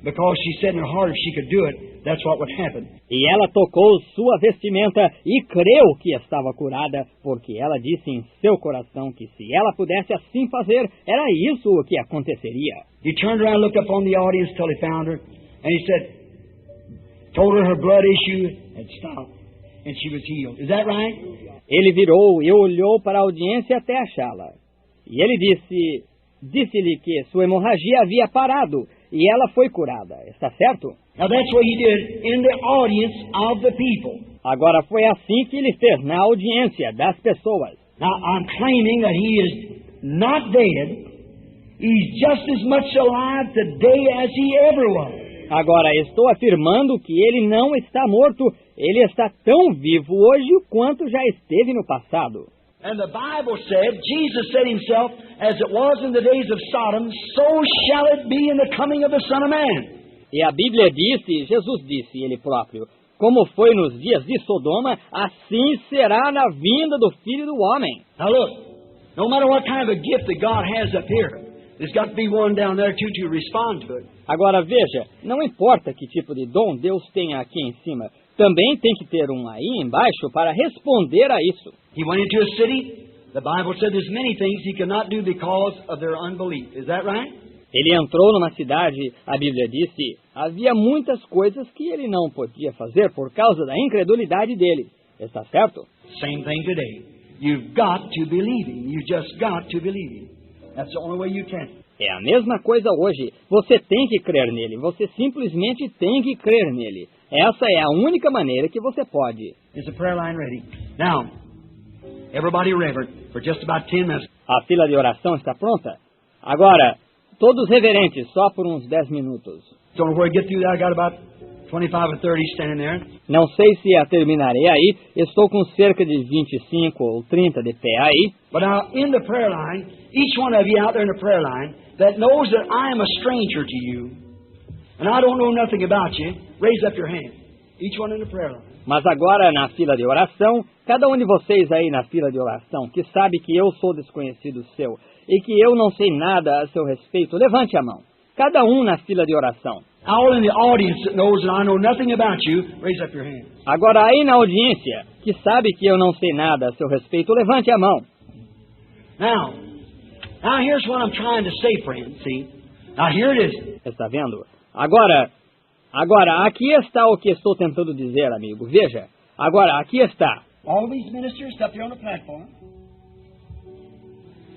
Because she said in her heart if she could do it, that's what would happen. E ela tocou sua vestimenta e creu que estava curada, porque ela disse em seu coração que se ela pudesse assim fazer, era isso o que aconteceria. He turned around and looked up on the audience till he found her, and he said, told her blood issue had stopped, and she was healed. Is that right? Ele virou e olhou para a audiência até achá-la. E ele disse-lhe que sua hemorragia havia parado, e ela foi curada. Está certo? Now that's what he did in the audience of the people. Agora foi assim que ele fez na audiência das pessoas. Now I'm claiming that he is not dead. He's just as much alive today as he ever was. Agora estou afirmando que ele não está morto. Ele está tão vivo hoje quanto já esteve no passado. And the Bible said, Jesus said himself, as it was in the days of Sodom, so shall it be in the coming of the Son of Man. E a Bíblia disse, Jesus disse, ele próprio, como foi nos dias de Sodoma, assim será na vinda do Filho do Homem. Now look, no matter what kind of a gift that God has up here, there's got to be one down there too to respond to it. Agora veja, não importa que tipo de dom Deus tenha aqui em cima, também tem que ter um aí embaixo para responder a isso. He went into a city. The Bible said there's many things he could not do because of their unbelief. Is that right? Ele entrou numa cidade, a Bíblia disse, havia muitas coisas que ele não podia fazer por causa da incredulidade dele. Está certo? Same thing today. You've got to believe him. You just got to believe him. That's the only way you can. É a mesma coisa hoje. Você tem que crer nele. Você simplesmente tem que crer nele. Essa é a única maneira que você pode. Is the prayer line ready? Now, everybody reverent for just about 10 minutes. A fila de oração está pronta? Agora, todos reverentes, só por uns 10 minutos. Don't know where to get through that. I got about 25 or 30 standing there. Não sei se a terminarei aí. Estou com cerca de 25 ou 30 de pé aí. But now, in the prayer line, each one of you out there in the prayer line that knows that I am a stranger to you, and I don't know nothing about you, raise up your hand. Each one in the prayer line. Mas agora, na fila de oração, cada um de vocês aí na fila de oração, que sabe que eu sou desconhecido seu e que eu não sei nada a seu respeito, levante a mão. Cada um na fila de oração. All in the audience that knows that I know nothing about you, raise up your hand. Agora, aí na audiência, que sabe que eu não sei nada a seu respeito, levante a mão. Now here's what I'm trying to say, friend. See? Now here it is. Está vendo? Agora, aqui está o que estou tentando dizer, amigo. Veja. Agora, aqui está. All these ministers up there on the platform.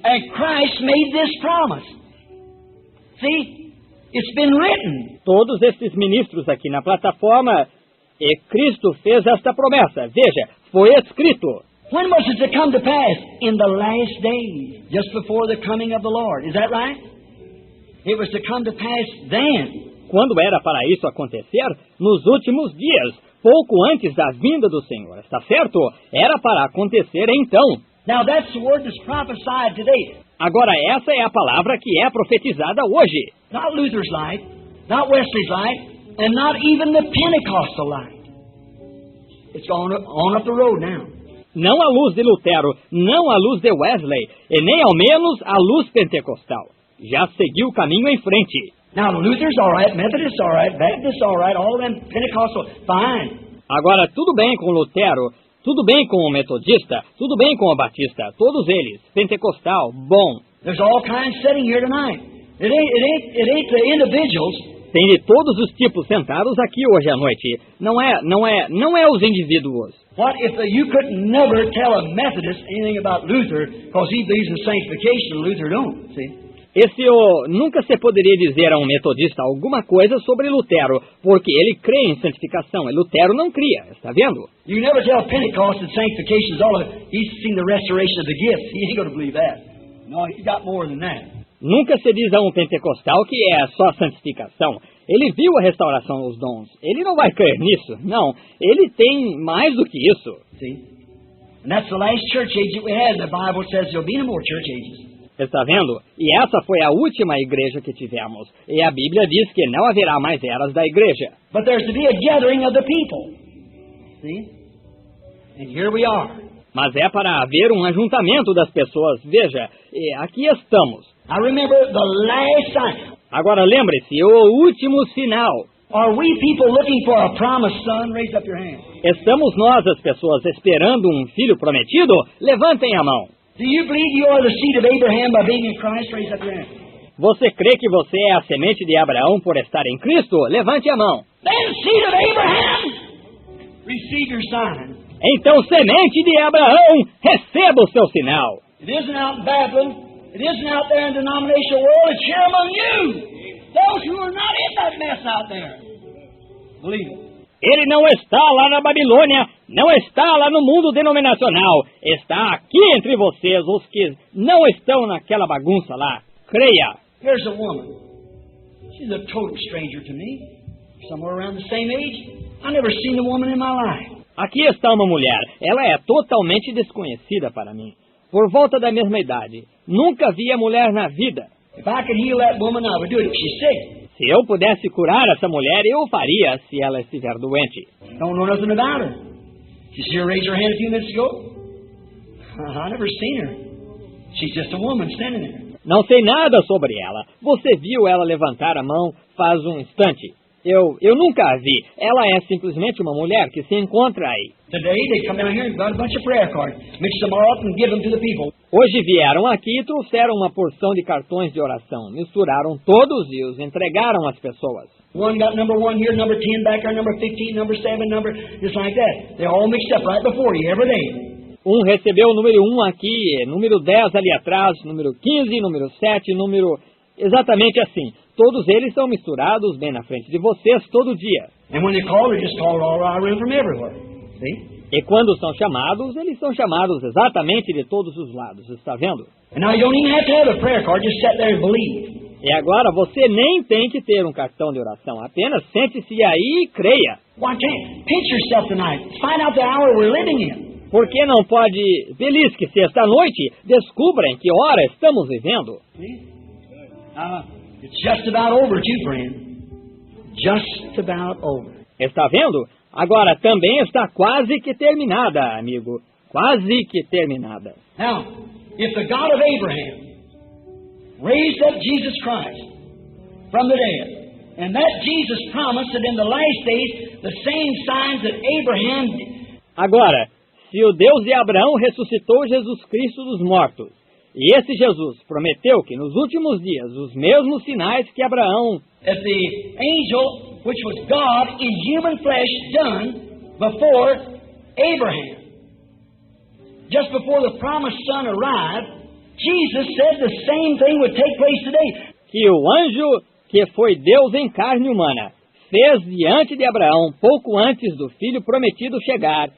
And Christ made this promise. See? It's been written. Todos esses ministros aqui na plataforma, e Cristo fez esta promessa. Veja, foi escrito. When was it to come to pass? In the last days, just before the coming of the Lord. Is that right? It was to come to pass then. Quando era para isso acontecer? Nos últimos dias, pouco antes da vinda do Senhor. Está certo? Era para acontecer então. Now that's the word that's prophesied today. Agora essa é a palavra que é profetizada hoje. Not Luther's light, not Wesley's light, and not even the Pentecostal light. It's on up the road now. Não a luz de Lutero, não a luz de Wesley, e nem ao menos a luz pentecostal. Já seguiu o caminho em frente. Now Luther's all right, Methodist's all right, Baptist's all right, all them Pentecostal, fine. Agora tudo bem com Lutero, tudo bem com o Metodista, tudo bem com o Batista, todos eles, pentecostal, bom. There's all kinds sitting here tonight. It ain't the individuals. Tem de todos os tipos sentados aqui hoje à noite. Não é os indivíduos. What if you could never tell a Methodist anything about Luther because he believes in sanctification and Luther don't, see? Nunca se poderia dizer a um metodista alguma coisa sobre Lutero, porque ele crê em santificação, e Lutero não cria, está vendo? You never tell Pentecost that sanctification is all of it. He's seen the restoration of the gifts. He ain't going to believe that. No, he's got more than that. Nunca se diz a um pentecostal que é só santificação. Ele viu a restauração dos dons. Ele não vai crer nisso. Não, ele tem mais do que isso. See? And that's the last church age that we had. The Bible says there'll be no more church ages. Está vendo? E essa foi a última igreja que tivemos. E a Bíblia diz que não haverá mais eras da igreja. But there's to be a gathering of the people. See? And here we are. Mas é para haver um ajuntamento das pessoas. Veja, e aqui estamos. I remember the last sign. Agora lembre-se, o último sinal. Are we people looking for a promised son? Raise up your hand. Estamos nós, as pessoas, esperando um filho prometido? Levantem a mão. Do you believe you are the seed of Abraham by being in Christ? Raise up your hand. Você crê que você é a semente de Abraão por estar em Cristo? Levante a mão. Then seed of Abraham, receive your sign. Então, semente de Abraão, receba o seu sinal. It isn't out in Babylon. It isn't out there in the denominational world. It's here among you. Those who are not in that mess out there. Believe it. Ele não está lá na Babilônia, não está lá no mundo denominacional. Está aqui entre vocês, os que não estão naquela bagunça lá. Creia. Here's a woman. She's a total stranger to me. Somewhere around the same age. I've never seen a woman in my life. Aqui está uma mulher. Ela é totalmente desconhecida para mim. Por volta da mesma idade. Nunca vi a mulher na vida. If I could heal that woman, I would do it if she's sick. Se eu pudesse curar essa mulher, eu o faria se ela estiver doente. Don't know nothing about her. Did you see her raise her hand a few minutes ago? I never seen her. She's just a woman standing there. Não sei nada sobre ela. Você viu ela levantar a mão faz um instante. Eu nunca a vi. Ela é simplesmente uma mulher que se encontra aí. Today they come down here and got a bunch of prayer cards. Mix them all up and give them to the people. Hoje vieram aqui e trouxeram uma porção de cartões de oração. Misturaram todos e os entregaram às pessoas. One got number 1 here, number 10 back there, number 15, number 7, number... Just like that. They're all mixed up right before you every day. Um recebeu o número 1 aqui, número 10 ali atrás, número 15, número 7, número... Exatamente assim. Todos eles são misturados bem na frente de vocês todo dia. And when they call, they just call all around from everywhere. See? E quando são chamados, eles são chamados exatamente de todos os lados. Está vendo? And now you don't even have to have a prayer card. Just sit there and believe. E agora você nem tem que ter um cartão de oração. Apenas sente-se aí e creia. Why can't pinch yourself tonight? Find out the hour we're living in. Por que não pode, belisque-se esta noite, descubra em que hora estamos vivendo? See? It's just about over too, friend. Just about over. Está vendo? Agora também está quase que terminada, amigo. Quase que terminada. Now, if the God of Abraham raised up Jesus Christ from the dead, and that Jesus promised that in the last days the same signs that Abraham did. Agora, se o Deus de Abraão ressuscitou Jesus Cristo dos mortos, e esse Jesus prometeu que nos últimos dias os mesmos sinais que Abraão, That the angel, which was God in human flesh, done before Abraham. Just before the promised son arrived, Jesus said the same thing would take place today. Que o anjo, que foi Deus em carne humana, fez diante de Abraão pouco antes do filho prometido chegar.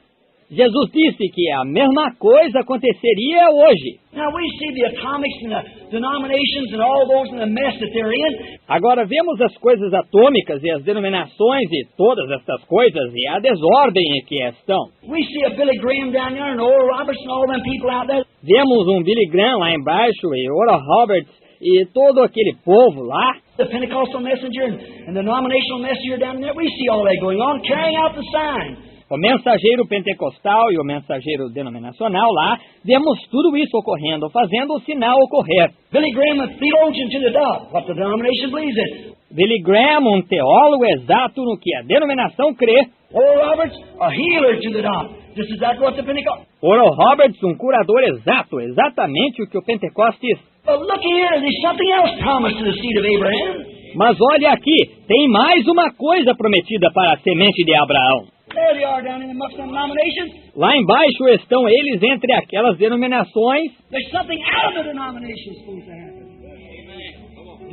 Jesus disse que a mesma coisa aconteceria hoje. Now we see the atomics and the denominations and all those in the mess that they're in. Agora vemos as coisas atômicas e as denominações e todas estas coisas e a desordem em que estão. We see a Billy Graham down there and Oral Roberts and all them people out there. Vemos um Billy Graham lá embaixo e Oral Roberts e todo aquele povo lá. The Pentecostal messenger and the denominational messenger down there. We see all that going on, carrying out the sign. O mensageiro pentecostal e o mensageiro denominacional lá, vemos tudo isso ocorrendo, fazendo o sinal ocorrer. Billy Graham, a theologian to the dot, what the denomination believes in. Billy Graham, um teólogo exato no que a denominação crê. Oral Roberts, a healer to the dot. This is exactly what the Pentecost. Oral Roberts, um curador exato, exatamente o que o Pentecostes. But look here, there's something else promised to the seed of Abraham. Mas olha aqui, tem mais uma coisa prometida para a semente de Abraão. There they are down in amongst them denominations. Lá embaixo estão eles entre aquelas denominações. There's something out of the denominations supposed to happen.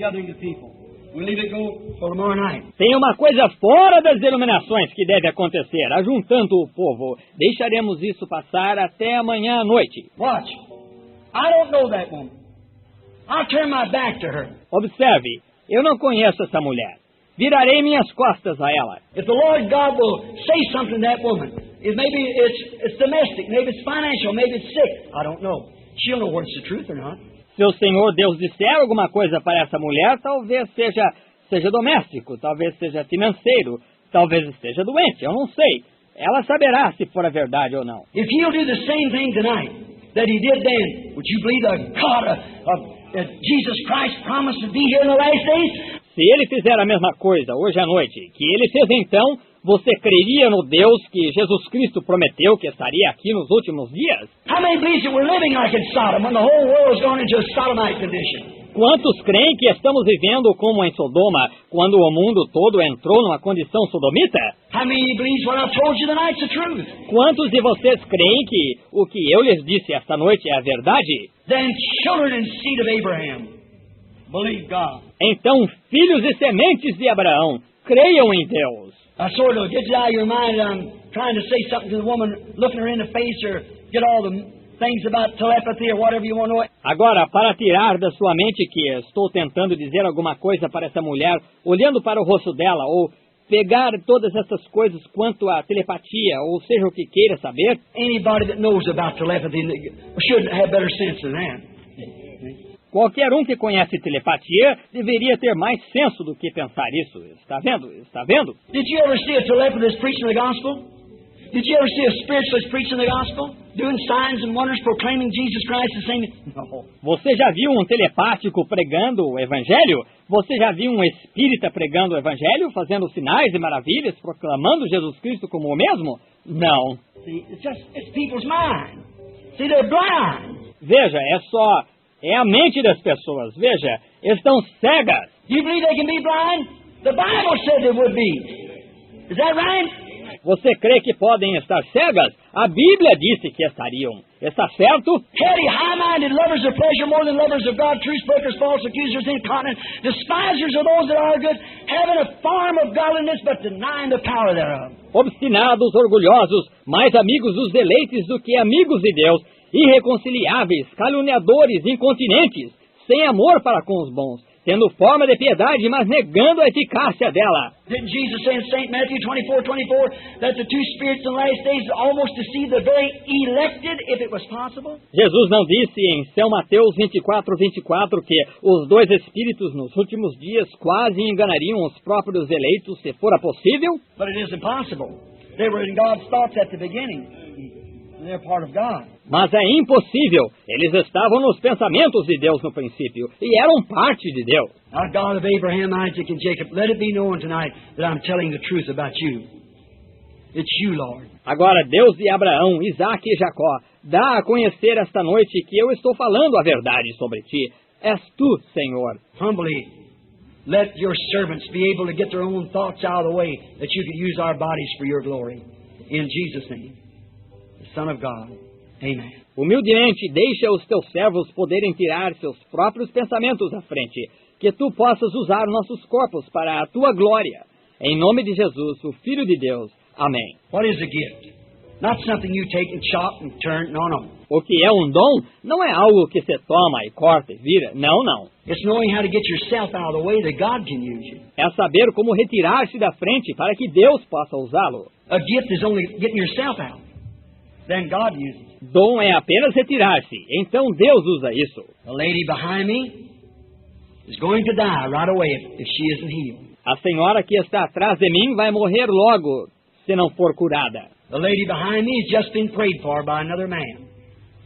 gathering the people. We'll leave it go till tomorrow night. Tem uma coisa fora das denominações que deve acontecer, ajuntando o povo. Deixaremos isso passar até amanhã à noite. Watch. I don't know that woman. I'll turn my back to her. Observe, eu não conheço essa mulher. Virarei minhas costas a ela. If the Lord God will say something to that woman, maybe it's domestic, maybe it's financial, maybe it's sick, I don't know. She'll know whether it's the truth or not. Se o Senhor Deus disser alguma coisa para essa mulher, talvez seja doméstico, talvez seja financeiro, talvez esteja doente, eu não sei. Ela saberá se for a verdade ou não. If He'll do the same thing tonight that He did then, would you believe the God of Jesus Christ promised to be here in the last days? Se Ele fizer a mesma coisa hoje à noite que Ele fez então, você creria no Deus que Jesus Cristo prometeu que estaria aqui nos últimos dias? How many believes that we're living like in Sodom when the whole world's gone into a sodomite condition? Quantos creem que estamos vivendo como em Sodoma, quando o mundo todo entrou numa condição sodomita? How many believes what I've told you tonight's the truth? Quantos de vocês creem que o que eu lhes disse esta noite é a verdade? Then children and seed of Abraham, believe God. Então, filhos e sementes de Abraão, creiam em Deus. I sort of get it out of your mind that I'm trying to say something to the woman, looking her in the face, or get all the things about telepathy or whatever you want to know. Agora, para tirar da sua mente que estou tentando dizer alguma coisa para essa mulher, olhando para o rosto dela, ou pegar todas essas coisas quanto à telepatia, ou seja o que queira saber. Anybody that knows about telepathy should have better sense than that. Qualquer um que conhece telepatia deveria ter mais senso do que pensar isso. Está vendo? Está vendo? Did you ever see a telepathist preaching the gospel? Did you ever see a spiritualist preaching the gospel? Doing signs and wonders, proclaiming Jesus Christ the same? No. Você já viu um telepático pregando o evangelho? Você já viu um espírita pregando o evangelho, fazendo sinais e maravilhas, proclamando Jesus Cristo como o mesmo? Não. See, it's people's mind. See, they're blind. Veja, é a mente das pessoas. Veja, estão cegas. Do you believe they can be blind? The Bible said they would be. Is that right? Você crê que podem estar cegas? A Bíblia disse que estariam. Está certo? Heady, high-minded, lovers of pleasure more than lovers of God, truce breakers, false accusers, incontinent, despisers of those that are good, having a form of godliness but denying the power thereof. Obstinados, orgulhosos, mais amigos dos deleites do que amigos de Deus, irreconciliáveis, caluniadores, incontinentes, sem amor para com os bons, tendo forma de piedade, mas negando a eficácia dela. Didn't Jesus say in St. Matthew 24:24 that the two spirits in the last days almost deceive the very elected, if it was possible? Jesus não disse em São Mateus 24:24 que os dois espíritos nos últimos dias quase enganariam os próprios eleitos, se fora possível? But it isn't possible. They were in God's thoughts at the beginning. They're part of God. Mas é impossível. Eles estavam nos pensamentos de Deus no princípio e eram parte de Deus. Our God of Abraham, Isaac, and Jacob, let it be known tonight that I'm telling the truth about you. It's you, Lord. Agora, Deus de Abraão, Isaac e Jacó, dá a conhecer esta noite que eu estou falando a verdade sobre ti. És tu, Senhor. Humbly, let your servants be able to get their own thoughts out of the way, that you can use our bodies for your glory. In Jesus' name, the Son of God. Amen. Humildemente, deixa os teus servos poderem tirar seus próprios pensamentos à frente, que tu possas usar nossos corpos para a tua glória. Em nome de Jesus, o Filho de Deus. Amém. What is a gift? Not something you take and chop and turn. No, no. O que é um dom não é algo que se toma e corta e vira. Não, não. It's knowing how to get yourself out of the way that God can use you. É saber como retirar-se da frente para que Deus possa usá-lo. A gift is only getting yourself out. Then God uses it. Dom é apenas retirar-se. Então Deus usa isso. The lady behind me is going to die right away if she isn't healed. A senhora que está atrás de mim vai morrer logo, se não for curada. The lady behind me has just been prayed for by another man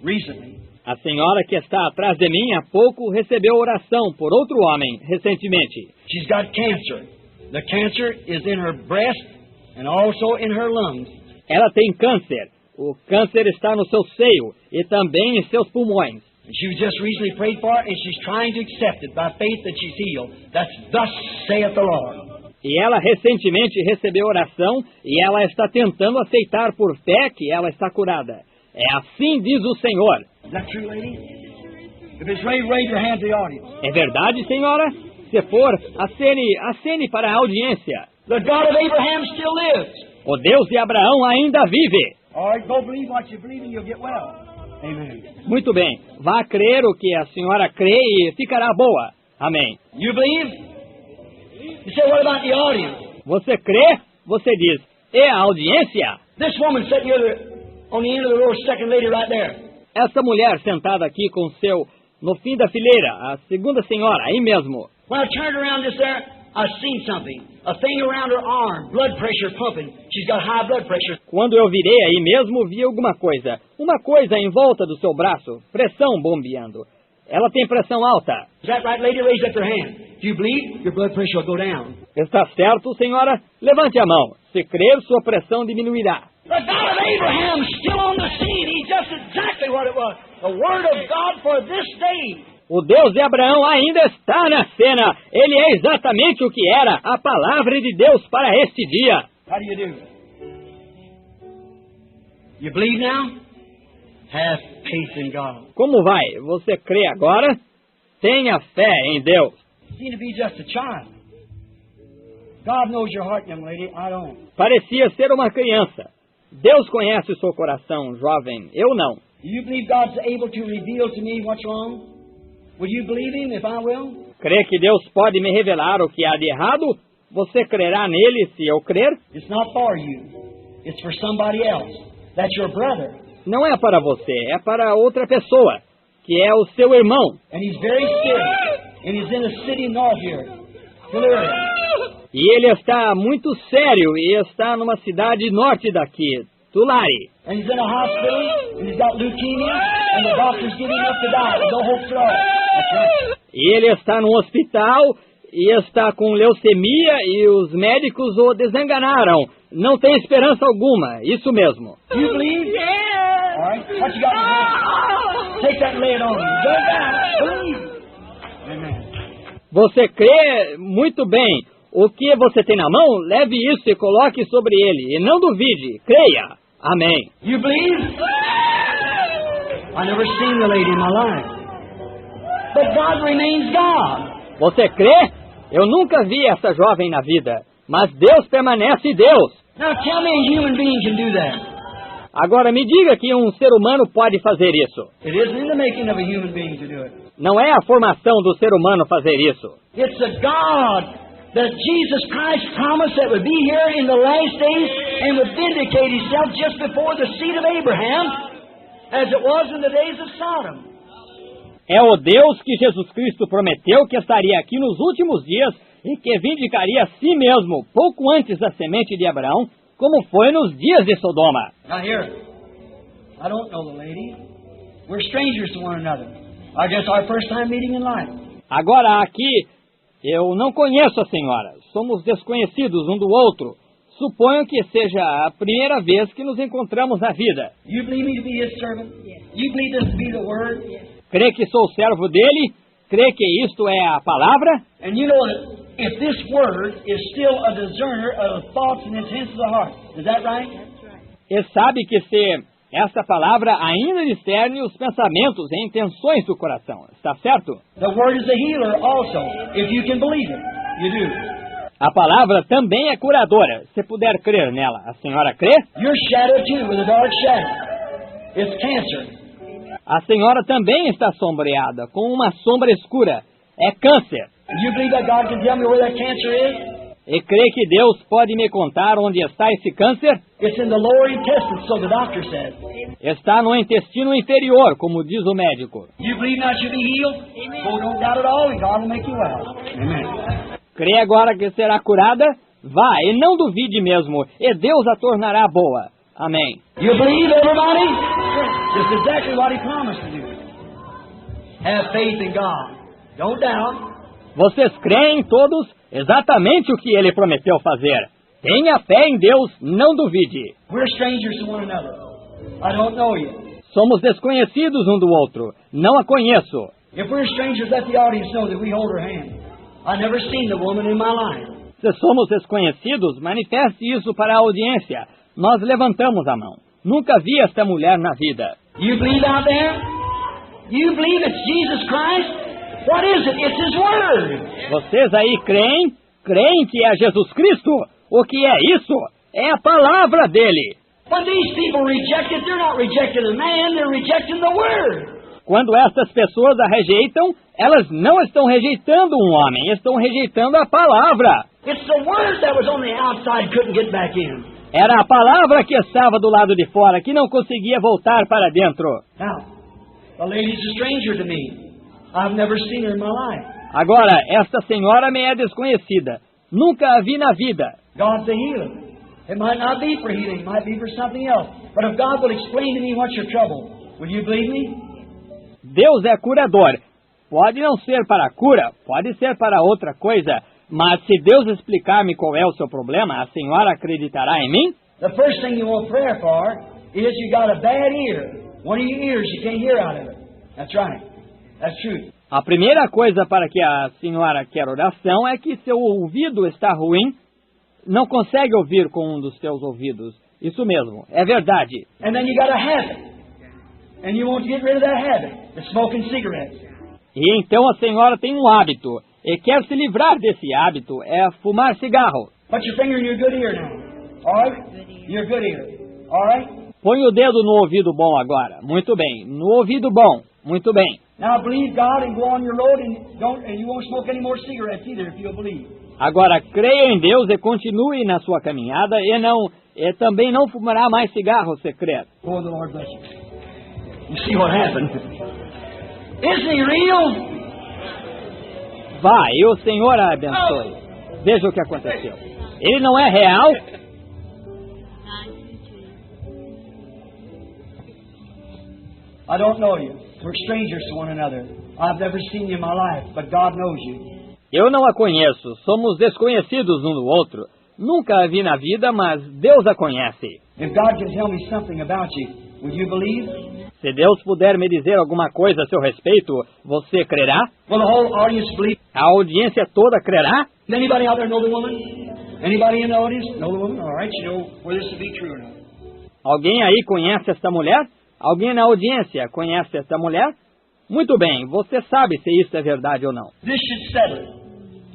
recently. A senhora que está atrás de mim há pouco recebeu oração por outro homem recentemente. She's got cancer. The cancer is in her breast and also in her lungs. Ela tem câncer. O câncer está no seu seio e também em seus pulmões. She was just recently prayed for and she's trying to accept it by faith that she's healed. That's thus saith the Lord. E ela recentemente recebeu oração e ela está tentando aceitar por fé que ela está curada. É assim diz o Senhor. Is that true, lady? If it's right, raise your hand to the audience. É verdade, senhora? Se você for, acene para a audiência. The God of Abraham still lives. O Deus de Abraão ainda vive. All right, go believe what you believe and you'll get well. Amen. Muito bem, vá crer o que a senhora crê e ficará boa. Amém. You believe? You say, what about the audience? Você crê? Você diz, e a audiência? This woman sitting here on the end of the row, second lady right there. Essa mulher sentada aqui com no fim da fileira, a segunda senhora, aí mesmo. When I turned around just there, I seen something. A thing around her arm, blood pressure pumping. She's got high blood pressure. Quando eu virei aí mesmo, vi alguma coisa. Uma coisa em volta do seu braço, pressão bombeando. Ela tem pressão alta. Is that right, lady? Raise up your hand. Do you believe? Your blood pressure will go down. Está certo, senhora? Levante a mão. Se crer, sua pressão diminuirá. The God of Abraham is still on the scene. He's just exactly what it was. The Word of God for this day. O Deus de Abraão ainda está na cena. Ele é exatamente o que era, a palavra de Deus para este dia. How do you do? You believe now? Have faith in God. Como vai? Você crê agora? Tenha fé em Deus. You seem to be just a child. God knows your heart, young lady. I don't. Parecia ser uma criança. Deus conhece o seu coração, jovem. Eu não. Do you believe God's able to reveal to me what's wrong? Will you believe Him if I will? Crê que Deus pode me revelar o que há de errado? Você crerá nele se eu crer? It's not for you. It's for somebody else. That's your brother. Não é para você, é para outra pessoa, que é o seu irmão. And he's very serious. And he's in a city north here. Delirium. E ele está muito sério e está numa cidade norte daqui, Tulare. And he's in a hospital, and he's got leukemia, and the doctor's giving up to die. No hope at all. That's right. E ele está num hospital e está com leucemia e os médicos o desenganaram. Não tem esperança alguma, isso mesmo. You believe? Yeah. All right. What you got in your hand? Take that and lay it on you. Go down. Believe. Amen. Você crê muito bem. O que você tem na mão, leve isso e coloque sobre ele. E não duvide, creia. Amém. You believe? I never seen the lady in my life. But God remains God. Você crê? Eu nunca vi essa jovem na vida. Mas Deus permanece Deus. Now tell me a human being can do that. Agora me diga que um ser humano pode fazer isso. It isn't in the making of a human being to do it. Não é a formação do ser humano fazer isso. It's a God that Jesus Christ promised that would be here in the last days and would vindicate Himself just before the seed of Abraham, as it was in the days of Sodom. É o Deus que Jesus Cristo prometeu que estaria aqui nos últimos dias e que vindicaria a si mesmo pouco antes da semente de Abraão, como foi nos dias de Sodoma. Now here, I don't know the lady. We're strangers to one another. I guess our first time meeting in life. Agora aqui, eu não conheço a senhora. Somos desconhecidos um do outro. Suponho que seja a primeira vez que nos encontramos na vida. You believe me to be His servant? You believe this to be the Word? Crê que sou servo dele? Crê que isto é a palavra? And you know that if this Word is still a discerner of the thoughts and intents of the heart. Is that right? E sabe que se essa palavra ainda discerne os pensamentos e intenções do coração. Está certo? The Word is a healer also, if you can believe it. You do. A palavra também é curadora, se puder crer nela. A senhora crê? Your shadow too, with a dark shadow. It's cancer. A senhora também está sombreada, com uma sombra escura. É câncer. You believe that God can tell me where that cancer is? E crê que Deus pode me contar onde está esse câncer? It's in the lower intestine, so the doctor says. Está no intestino inferior, como diz o médico. You believe now should be healed? Oh, don't doubt at all, and God will make you well. Amen. Crê agora que será curada? Vá, e não duvide mesmo, e Deus a tornará boa. Amém. You believe, everybody? That's exactly what He promised to do. Have faith in God. Don't doubt. Vocês creem todos exatamente o que Ele prometeu fazer. Tenha fé em Deus, não duvide. We're strangers to one another. I don't know you. Somos desconhecidos um do outro. Não a conheço. If we're strangers, let the audience know that we hold her hand. I've never seen the woman in my life. Se somos desconhecidos, manifeste isso para a audiência. Nós levantamos a mão. Nunca vi esta mulher na vida. You believe out there? You believe it's Jesus Christ? What is it? It's His Word. Vocês aí creem? Creem que é Jesus Cristo? O que é isso? É a palavra dele. When these people reject it, they're not rejecting a man, they're rejecting the Word. Quando estas pessoas a rejeitam, elas não estão rejeitando um homem, estão rejeitando a palavra. It's the Word that was on the outside, couldn't get back in. Era a palavra que estava do lado de fora, que não conseguia voltar para dentro. Now, the lady's a stranger to me. I've never seen her in my life. Agora, esta senhora me é desconhecida. Nunca a vi na vida. God's a healer. It might not be for healing, it might be for something else. But if God will explain to me what's your trouble, will you believe me? Deus é curador. Pode não ser para a cura, pode ser para outra coisa. Mas se Deus explicar-me qual é o seu problema, a senhora acreditará em mim? The first thing you want prayer for is you got a bad ear. One of your ears you can't hear out of it. That's right. That's true. A primeira coisa para que a senhora quer oração é que seu ouvido está ruim, não consegue ouvir com um dos seus ouvidos. Isso mesmo, é verdade. And then you got a habit. And you want to get rid of that habit, the smoking cigarettes. E então a senhora tem um hábito, e quer se livrar desse hábito, é fumar cigarro. Put your finger in your good ear now. All right? Your good ear. All right? Põe o dedo no ouvido bom agora. Muito bem. No ouvido bom. Muito bem. Now believe God and go on your road and you won't smoke any more cigarettes either if you'll believe. Agora creia em Deus e continue na sua caminhada e também não fumará mais cigarro se crer. Oh, the Lord bless you. You see what happened? Isn't He real? Vá, e o Senhor a abençoe. Veja o que aconteceu. Ele não é real? I don't know you. We're strangers to one another. I've never seen you in my life, but God knows you. Eu não a conheço. Somos desconhecidos um do outro. Nunca a vi na vida, mas Deus a conhece. If God can tell me something about you, will you believe? Se Deus puder me dizer alguma coisa a seu respeito, você crerá? Will the whole audience believe? A audiência toda crerá? Does anybody out there know the woman? Anybody in the audience know the woman? All right, you know whether this to be true or not. Alguém aí conhece esta mulher? Alguém na audiência conhece esta mulher? Muito bem, você sabe se isso é verdade ou não. This should settle it.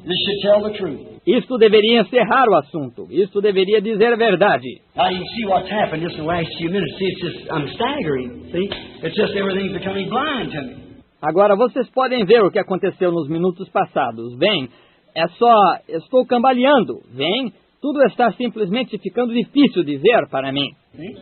This should tell the truth. Isto deveria encerrar o assunto. Isto deveria dizer a verdade. Now you can see what's happened just in the last few minutes. See, it's just, I'm staggering. See, it's just everything's becoming blind to me. Agora vocês podem ver o que aconteceu nos minutos passados. Vem, estou cambaleando. Vem, tudo está simplesmente ficando difícil de ver para mim. See?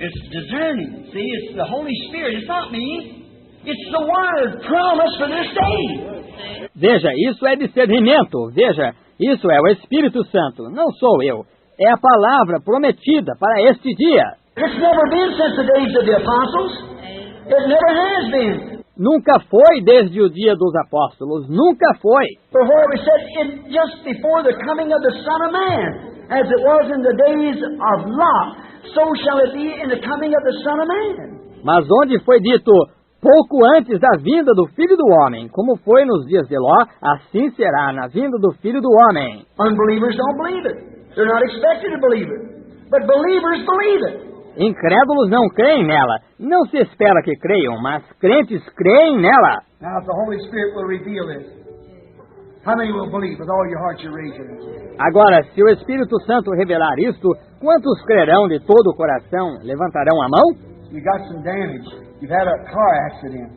It's discerning. See, it's the Holy Spirit. It's not me. It's the Word promised for this day. Veja, isso é discernimento. Veja, isso é o Espírito Santo. Não sou eu. É a palavra prometida para este dia. It's never been since the days of the apostles. It never has been. Nunca foi desde o dia dos apóstolos. Nunca foi. For where we said, just before the coming of the Son of Man, as it was in the days of Lot, so shall it be in the coming of the Son of Man. Mas onde foi dito pouco antes da vinda do Filho do Homem, como foi nos dias de Ló, assim será na vinda do Filho do Homem. Unbelievers don't believe it. They're not expected to believe it. But believers believe it. Incrédulos não creem nela. Não se espera que creiam, mas crentes creem nela. Now if the Holy Spirit will reveal this, how many will believe with all your heart you raise your hand? Agora, se o Espírito Santo revelar isto, quantos crerão de todo o coração? Levantarão a mão? You got some damage. You've had a car accident.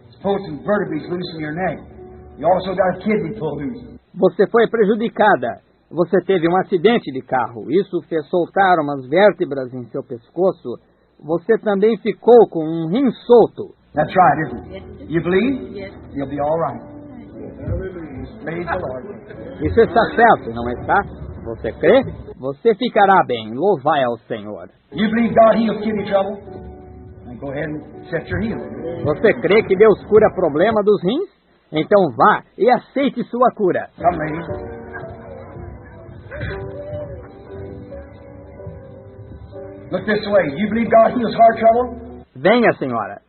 It's pulled some vertebrae loose in your neck. You also got a kidney pulled loose. Você foi prejudicada. Você teve um acidente de carro. Isso fez soltar umas vértebras em seu pescoço. Você também ficou com um rim solto. That's right, isn't it? You believe? Yes. You'll be all right. Praise the Lord. Isso está certo, não está? Você crê? Você ficará bem. Louvai ao Senhor. You believe God heals kidney trouble? Then go ahead and accept your healing. Você crê que Deus cura problema dos rins? Então vá e aceite sua cura. Come, ladies. Look this way. You believe God heals heart trouble? Venha, senhora.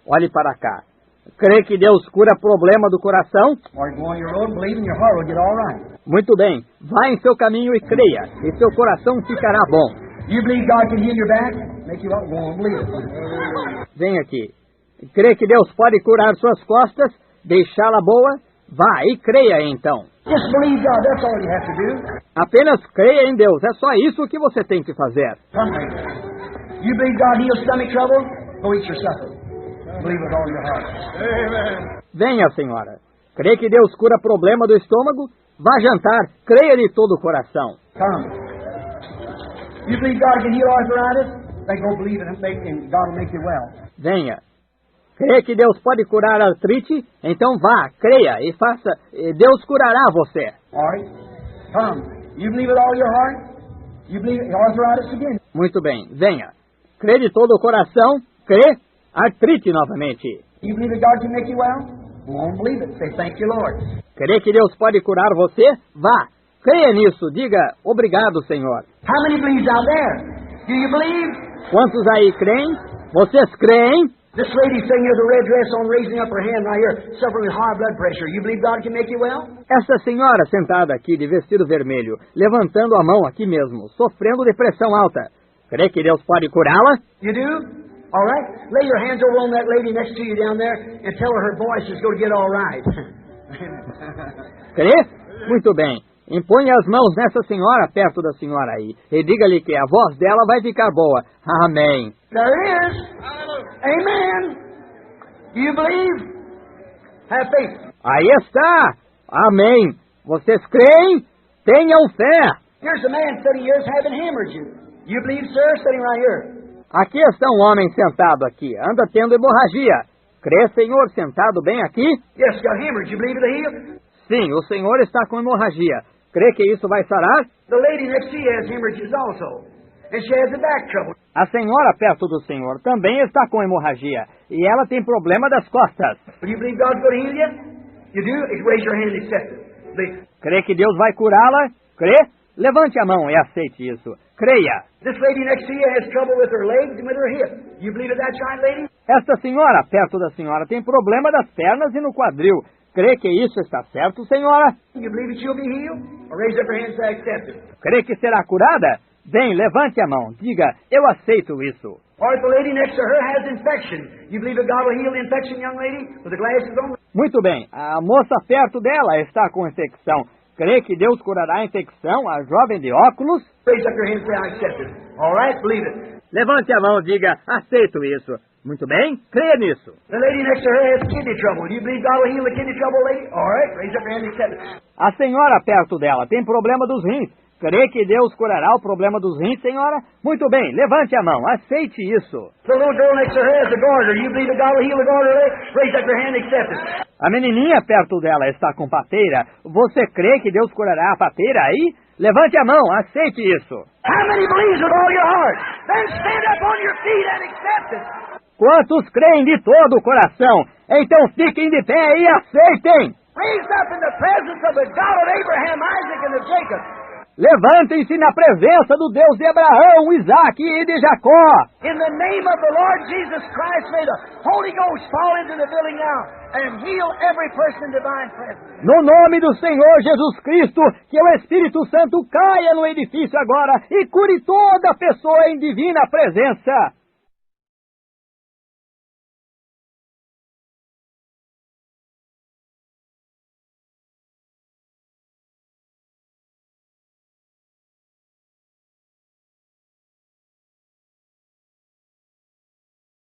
Olhe para cá. Crê que Deus cura problema do coração? Or you go on your road and believe and your heart will get all right. Muito bem. Vá em seu caminho e creia, e seu coração ficará bom. You believe God can heal your back? Make you go and believe it. Vem aqui. Crê que Deus pode curar suas costas? deixá-la boa? Vá e creia então. Just believe God. That's all you have to do. Apenas creia em Deus. É só isso que você tem que fazer. Come lady. You believe God heals stomach trouble? Go eat your supper. Believe with all your heart. Amen. Venha, senhora. Crê que Deus cura problema do estômago? Vá jantar. Creia de todo o coração. Come. You believe God can heal arthritis? Then go believe it and God will make you well. Venha. Crê que Deus pode curar a artrite? Então vá, creia e faça. Deus curará você. All right. Come. You believe with all your heart? You believe arthritis again? Muito bem, venha. Crê de todo o coração? Crê? Artrite novamente. You believe that God can make you well? Go on, believe it. Say, thank you, Lord. Crê que Deus pode curar você? Vá. Creia nisso. Diga, obrigado, Senhor. How many believes out there? Do you believe? Quantos aí creem? Vocês creem? This lady sitting here with a red dress on, raising up her hand right here, suffering with high blood pressure. You believe God can make you well? Essa senhora sentada aqui de vestido vermelho, levantando a mão aqui mesmo, sofrendo de pressão alta. Crê que Deus pode curá-la? You do? All right. Lay your hands over on that lady next to you down there and tell her voice is going to get all right. Crê? Muito bem. Imponha as mãos nessa senhora perto da senhora aí e diga-lhe que a voz dela vai ficar boa. Amém. There it is. Amen. Do you believe? Have faith. Aí está. Amém. Vocês creem? Tenham fé. Here's a man sitting here having hemorrhages. You believe, sir? Sitting right here. Aqui está um homem sentado aqui. Anda tendo hemorragia. Crê, Senhor, sentado bem aqui? Yes, got hemorrhage. You believe it'll heal? Sim, o Senhor está com hemorragia. Crê que isso vai sarar? The lady next to you has hemorrhages also. And she has a back trouble. A senhora perto do Senhor também está com hemorragia. E ela tem problema das costas. Do you believe God's going to heal you? You do? Raise your hand and accept it. Believe. Crê que Deus vai curá-la? Crê? Levante a mão e aceite isso. Creia. This lady next to you has trouble with her legs and with her hip. You believe that's right, lady? Esta senhora perto da senhora tem problema das pernas e no quadril. Crê que isso está certo, senhora? You believe that she'll be healed? Or raise up your hand and say, I accept it. Crê que será curada? Bem, levante a mão. Diga, eu aceito isso. Or if the lady next to her has infection, you believe that God will heal the infection, young lady, with the glasses on? Muito bem. A moça perto dela está com infecção. Crê que Deus curará a infecção, a jovem de óculos? Raise up your hand and say, I accept it. All right, believe it. Levante a mão e diga, aceito isso. Muito bem, creia nisso. The lady next to her has kidney trouble. Do you believe God will heal the kidney trouble, lady? All right, raise up your hand and accept it. A senhora perto dela tem problema dos rins. Crê que Deus curará o problema dos rins, senhora? Muito bem, levante a mão, aceite isso. The little girl next to her has a goiter. Do you believe that God will heal the goiter, lady? Raise up your hand and accept it. A menininha perto dela está com pateira. Você crê que Deus curará a pateira aí? Levante a mão, aceite isso. How many believes with all your heart? Then stand up on your feet and accept it. Quantos creem de todo o coração? Então fiquem de pé e aceitem. Raise up in the presence of the God of Abraham, Isaac, and of Jacob. Levantem-se na presença do Deus de Abraão, Isaque e de Jacó. In the name of the Lord Jesus Christ, may the Holy Ghost fall into the building now and heal every person in divine presence. No nome do Senhor Jesus Cristo, que o Espírito Santo caia no edifício agora e cure toda pessoa em divina presença.